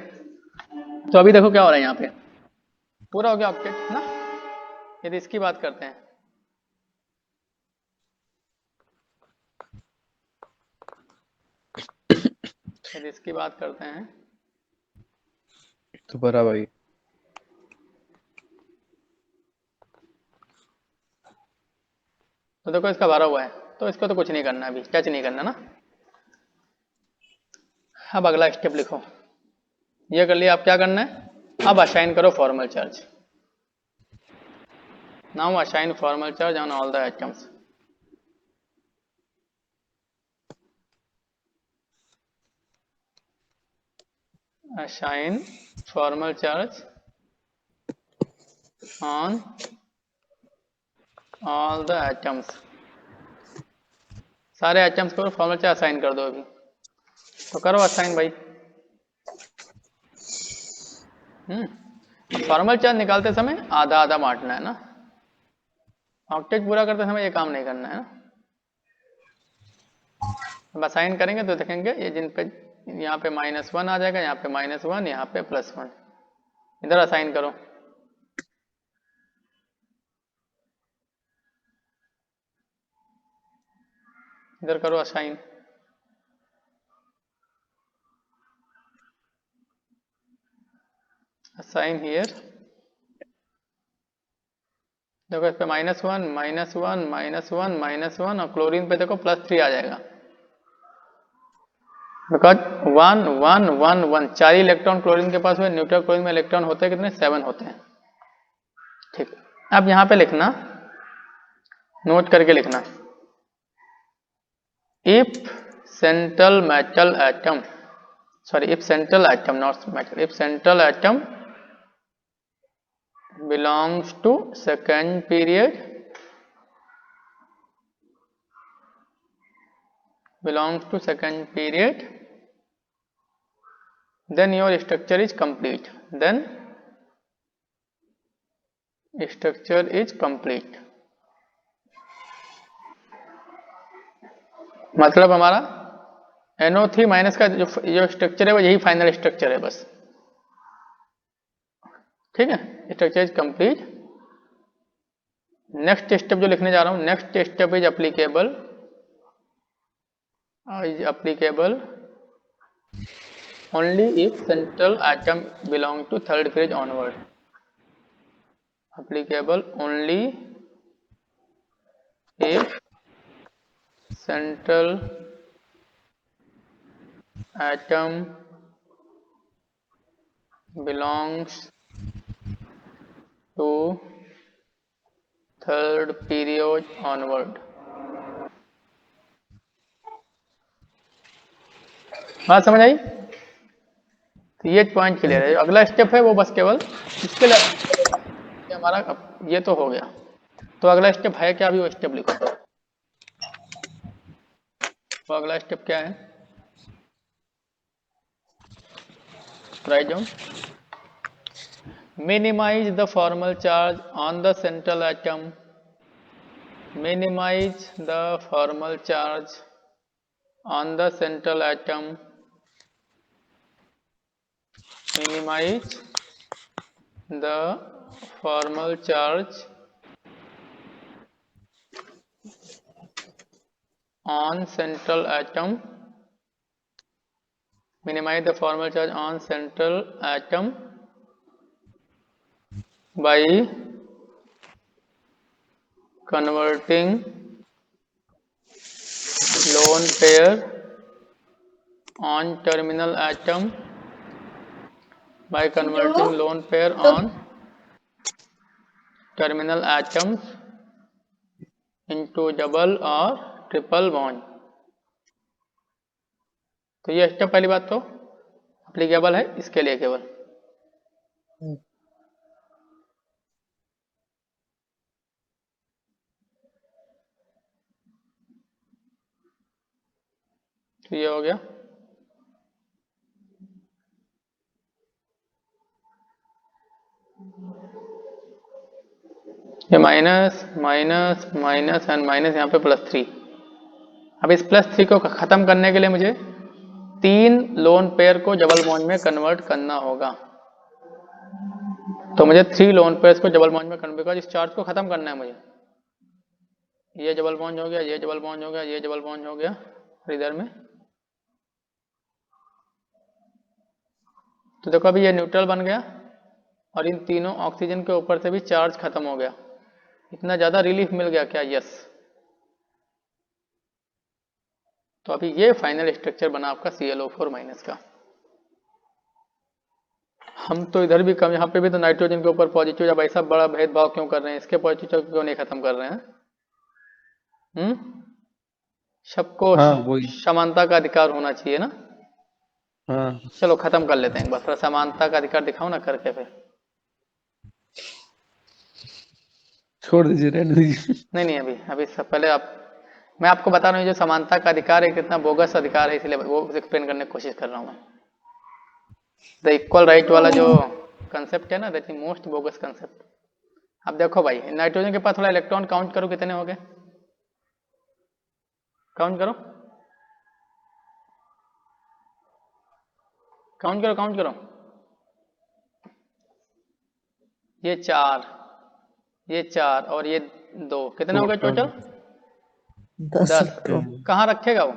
तो अभी देखो क्या हो रहा है यहाँ पे, पूरा हो गया ऑक्टेट ना। यदि इसकी बात करते हैं, तो भरा भाई। तो देखो इसका भरा हुआ है, तो इसको तो कुछ नहीं करना, अभी टच नहीं करना ना। अब अगला स्टेप लिखो, ये कर लिया। अब क्या करना है, अब असाइन करो formal charge. Now assign formal charge on all the atoms. assign formal charge on all the atoms। सारे एटम्स को फॉर्मल चार्ज असाइन कर दो अभी। तो करो असाइन भाई। फॉर्मल चार्ज निकालते समय आधा आधा बांटना है ना, ऑक्टेट पूरा करते समय ये काम नहीं करना है ना। अब असाइन करेंगे तो देखेंगे ये जिन पे, यहाँ पे -1 आ जाएगा, यहाँ पे -1, यहाँ पे +1। इधर असाइन करो। इधर करो असाइन। Assign here. देखो इस पे -1 -1 -1 -1 और क्लोरीन पे देखो +3 आ जाएगा, बिकॉज 1 1 1 1 4 इलेक्ट्रॉन क्लोरीन के पास हुए। न्यूट्रल क्लोरीन में इलेक्ट्रॉन होते हैं कितने, 7 होते हैं। ठीक, अब यहां पे लिखना, नोट करके लिखना, if central metal atom, sorry if central atom not metal, if central atom belongs to second period, belongs to second period, then your structure is complete, then structure is complete। मतलब हमारा NO3 minus का जो structure है वो यही final structure है बस। ठीक है, structure is complete. Next step जो लिखने जा रहा हूं, next step is applicable, only if central atom belong to third phase onward. Applicable only if central atom belongs to third period onward। बात समझ आई? तो ये पॉइंट क्लियर है। अगला स्टेप है वो बस केवल इसके लिए हमारा ये तो हो गया। तो अगला स्टेप है क्या, अभी वो स्टेप लिखो। तो अगला स्टेप क्या है, write down. Minimize the formal charge on the central atom, minimize the formal charge on the central atom, minimize the formal charge on central atom, minimize the formal charge on central atom by converting lone pair on terminal atom, by converting lone pair on terminal atoms into double or triple bond. तो ये step पहली बात तो applicable है इसके लिए केवल। तो ये हो गया। ये minus minus minus and minus, यहाँ पे +3। अब इस +3 को खत्म करने के लिए मुझे 3 लोन पेयर को डबल बॉन्ड में कन्वर्ट करना होगा। तो मुझे 3 लोन पेयर्स को डबल बॉन्ड में कन्वर्ट, बिकॉज इस चार्ज को खत्म करना है मुझे। ये डबल बॉन्ड हो गया, ये डबल बॉन्ड हो गया, ये डबल बॉन्ड हो गया इधर में। तो देखो अभी ये न्यूट्रल बन गया और इन तीनों ऑक्सीजन के ऊपर से भी चार्ज खत्म हो गया। इतना ज्यादा रिलीफ मिल गया क्या? यस। तो अभी ये फाइनल स्ट्रक्चर बना आपका ClO4 माइनस का। हम तो इधर भी कम, यहाँ पे भी तो नाइट्रोजन के ऊपर पॉजिटिव, जब ऐसा बड़ा भेदभाव क्यों कर रहे हैं, इसके पॉजिटिव क्यों नहीं खत्म कर रहे हैं? सबको हाँ वही। समानता का अधिकार होना चाहिए ना। हाँ चलो खत्म कर लेते हैं एक बार, थोड़ा समानता का अधिकार दिखाओ ना करके फिर। छोड़ दीजिए, रहने दीजिए। नहीं नहीं, अभी अभी सब पहले मैं आपको बता रहा हूँ जो समानता का अधिकार है कितना बोगस अधिकार है, इसलिए वो एक्सप्लेन करने की कोशिश कर रहा हूँ मैं। द इक्वल राइट वाला जो कंसेप्ट है ना, that is most bogus concept. अब देखो भाई, नाइट्रोजन के पास थोड़ा इलेक्ट्रॉन काउंट करो, कितने हो गए? काउंट करो, काउंट करो, काउंट करो। ये 4, ये 4 और ये 2, कितने हो गए टोटल? 10। इलेक्ट्रॉन। कहाँ रखेगा वो?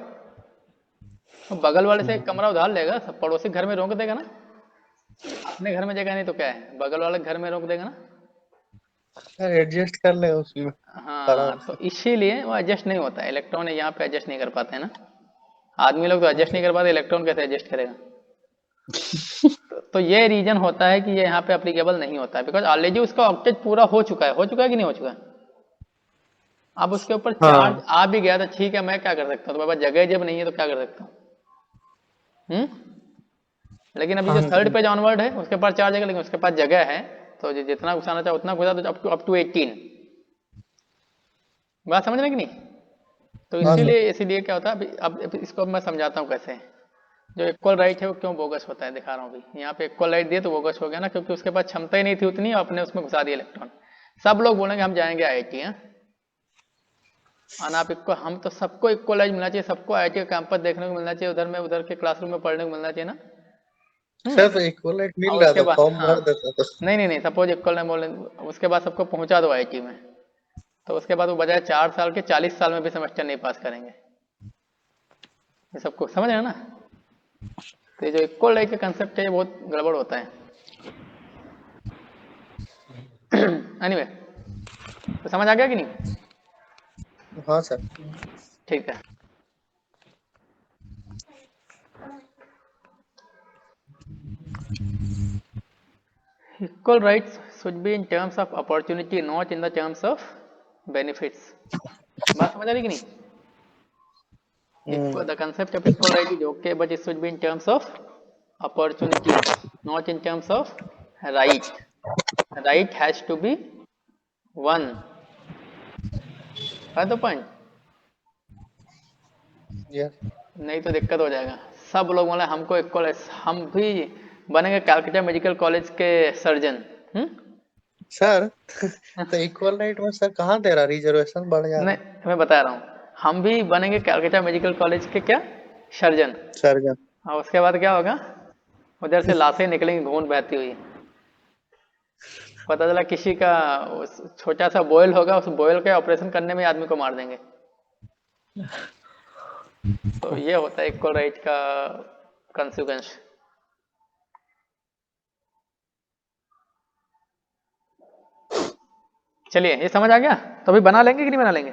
बगल वाले से एक कमरा उधार लेगा, सब पड़ोसी घर में रोक देगा ना। अपने घर में जगह नहीं तो क्या है, बगल वाले घर में रोक देगा ना। सर एडजस्ट कर ले उसमें हाँ, तो इसीलिए वो एडजस्ट नहीं होता है, इलेक्ट्रॉन यहाँ पे एडजस्ट नहीं कर पाते हैं ना। आदमी लोग तो एडजस्ट नहीं कर पाते, इलेक्ट्रॉन कैसे एडजस्ट करेगा? तो ये रीजन होता है कि ये यहाँ पे अप्लीकेबल नहीं होता है, बिकॉज ऑलरेडी उसका ऑक्टेट पूरा हो चुका है कि नहीं हो चुका है? अब उसके ऊपर चार्ज आ भी गया तो ठीक है, मैं क्या कर सकता हूँ? तो बाबा जगह जब नहीं है तो क्या कर सकता हूँ? लेकिन अभी जो थर्ड पेज ऑनवर्ड है उसके पास चार्ज है, लेकिन उसके पास जगह है, तो जितना घुसाना चाहे उतना घुसा दो, अप टू 18। बात समझ में कि नहीं? तो इसीलिए क्या होता है, अब इसको मैं समझाता हूँ कैसे। जो इक्वल राइट है वो क्यों बोगस होता है, दिखा रहा हूँ अभी। यहाँ पे इक्वल राइट दिए तो बोगस हो गया ना, क्योंकि उसके पास क्षमता ही नहीं थी उतनी, और अपने उसमें घुसा दिया इलेक्ट्रॉन। सब लोग बोलेंगे हम जाएंगे IIT, हम तो सबको इक्वलाइज मिलना चाहिए, सबको IIT का कैंपस देखने को मिलना चाहिए, उधर के क्लासरूम में पढ़ने को मिलना चाहिए ना। सर तो इक्वलेट मिल और रहा उसके था, बाद फॉर्म हाँ, भर देता था। नहीं सपोज इक्वल नहीं बोले, उसके बाद सबको पहुंचा दो IIT में, तो उसके बाद वो बजाय 4 साल के 40 साल में भी सेमेस्टर नहीं पास करेंगे। ये सबको समझ रहे हैं ना? तो ये जो इक्वल राइट का कंसेप्ट है ये बहुत गड़बड़ होता है। एनीवे, तो समझ आ गया कि नहीं? हाँ सर। ठीक है। Equal rights should be in terms of opportunity, not in the terms of benefits. बात समझ आ रही कि नहीं? The concept of equal right is okay, but it should be in terms of opportunity, not in terms of right. Right has to be one. है तो point? नहीं तो दिक्कत हो जाएगा। सब लोग बोले हमको इक्वल, हम भी बनेंगे कैलकाटा मेडिकल कॉलेज के सर्जन। सर तो इक्वल राइट में सर कहाँ दे रहा, रिजर्वेशन बढ़ जा रहा? नहीं, मैं बता रहा हूँ, हम भी बनेंगे कैलकाटा मेडिकल कॉलेज के क्या सर्जन। और उसके बाद क्या होगा, उधर से लाशें निकलेंगी खून बहती हुई। पता चला किसी का छोटा सा बॉयल होगा, उस बॉयल के ऑपरेशन करने में आदमी को मार देंगे। तो ये होता है इक्वल राइट का कंसिक्वेंस। चलिए, ये समझ आ गया? तो अभी बना लेंगे कि नहीं बना लेंगे?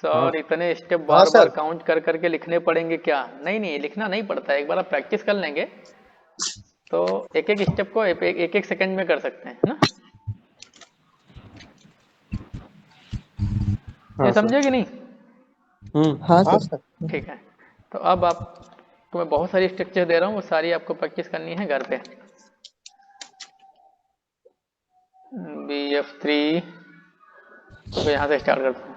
सर इतने स्टेप बार बार काउंट कर करके लिखने पड़ेंगे क्या? नहीं लिखना नहीं पड़ता है, एक बार आप प्रैक्टिस कर लेंगे तो एक एक स्टेप को एक एक सेकंड में कर सकते हैं ना। ये समझे कि नहीं? हाँ सर। ठीक है, तो अब आपको मैं बहुत सारी स्ट्रक्चर दे रहा हूँ, वो सारी आपको प्रैक्टिस करनी है घर पे। BF3 तो यहाँ से स्टार्ट करता हूँ।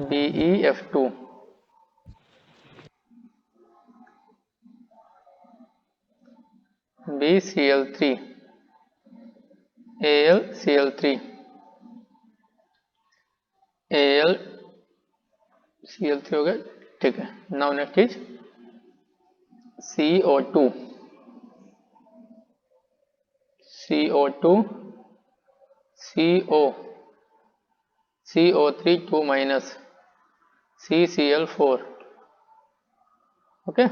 BeF2, BCl3, AlCl3, AlCl3 हो गया, ठीक है। Now next is CO2, CO, CO3 2 minus, CCl4, okay.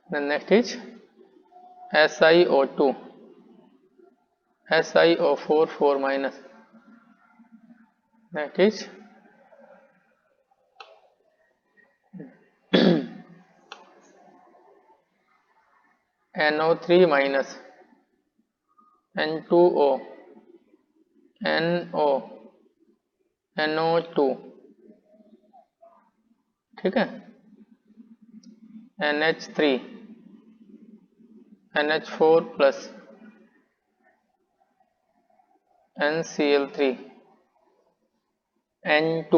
Then next is SiO2, SiO4 4 minus, that is NO3 minus N2O NO NO2, ठीक है, NH3 NH4 plus NCl3 N2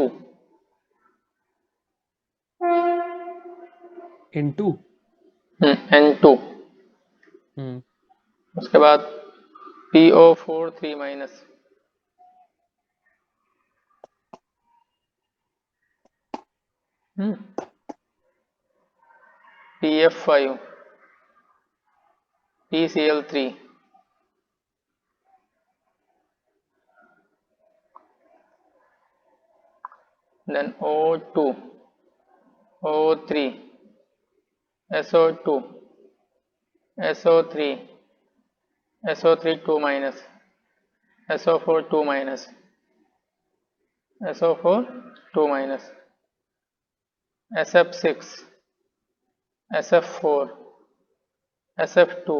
into N2, हम्म उसके बाद PO4 3 minus PF5 PCl3 then O2 O3 SO2 SO3 SO3 2 minus SO4 2 minus SO4 2 minus SF6 SF4 SF2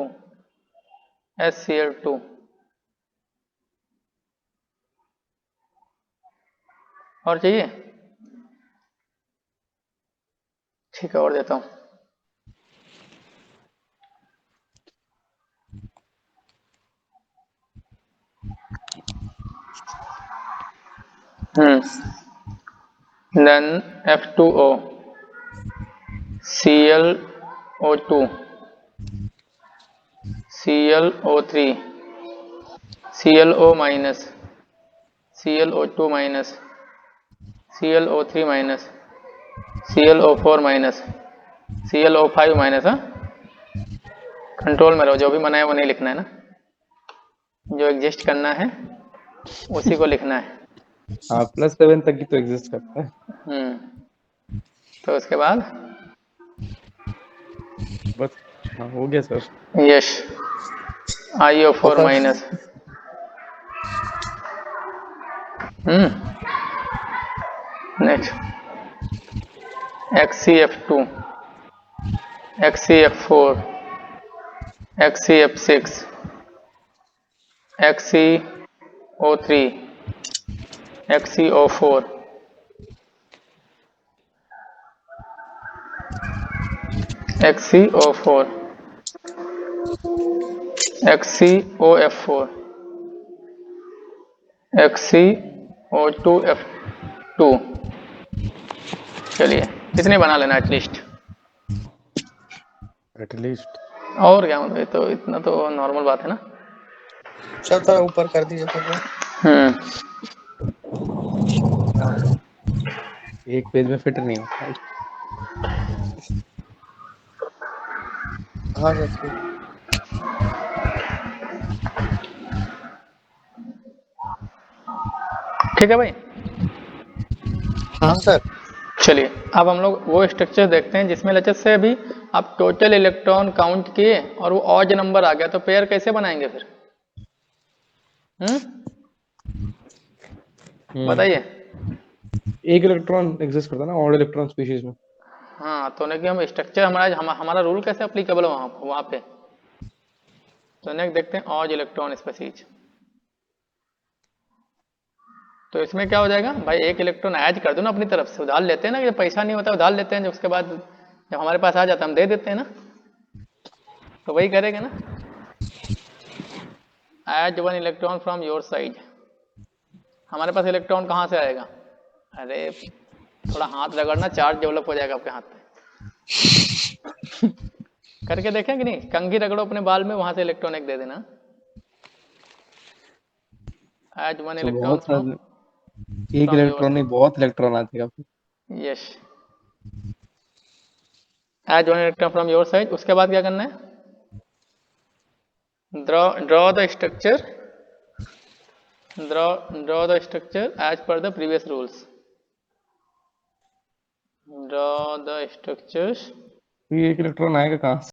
SCl2, और चाहिए? ठीक है, और देता हूँ। then F2O ClO2 ClO3 ClO minus ClO2 minus ClO3 minus ClO4 minus ClO5 minus. हाँ, control में रहो, जो भी मना है वो नहीं लिखना है ना, जो एग्जिस्ट करना है उसी को लिखना है। हाँ +7 तक ही तो एग्जिस्ट करता है। तो उसके बाद बस हाँ हो गया सर। यश IO4 sir minus next XCF2 XCF4 XCF6 XCO3 XCO4 XCO4 XCOF4 XCO2F2। चलिए, कितने बना लेना एटलीस्ट, एटलीस्ट। और क्या, मतलब तो इतना तो नॉर्मल बात है ना। सर थोड़ा ऊपर कर दीजिए तो। एक पेज में फिट नहीं होता है। हाँ सर ठीक। ठीक है भाई। हाँ सर। चलिए, अब हम लोग वो स्ट्रक्चर देखते हैं जिसमें लचत से अभी आप टोटल इलेक्ट्रॉन काउंट किए और वो ऑड नंबर आ गया, तो पेयर कैसे बनाएंगे फिर? बताइए। एक इलेक्ट्रॉन एग्जिस्ट करता है ना ऑड इलेक्ट्रॉन स्पीशीज में। हाँ, तो कि हम स्ट्रक्चर हमारा रूल कैसे अप्लीकेबल है वहाँ पे। तो नेक्स्ट देखते हैं ऑड इलेक्ट्रॉन स्पीशीज। तो इसमें क्या हो जाएगा भाई, एक इलेक्ट्रॉन ऐड कर दो ना अपनी तरफ से, उधार लेते हैं ना, ये पैसा नहीं होता उधार लेते हैं, उसके बाद जब हमारे पास आ जाता है हम दे देते हैं ना, तो वही करेंगे ना। Add 1 electron from your side. हमारे पास इलेक्ट्रॉन कहाँ से आएगा? अरे थोड़ा हाथ रगड़ना, चार्ज डेवलप हो जाएगा आपके हाथ पे। करके देखें कि नहीं, कंघी रगड़ो अपने बाल में, वहां से इलेक्ट्रॉन एक दे देना। ऐड 1 इलेक्ट्रॉन फ्रॉम एक इलेक्ट्रॉन नहीं, बहुत इलेक्ट्रॉन आते हैं आपको। Yes, add 1 electron from your side. उसके बाद क्या करना है? Draw the structure as per the previous rules. Draw the structures. एक इलेक्ट्रॉन आएगा कहाँ से?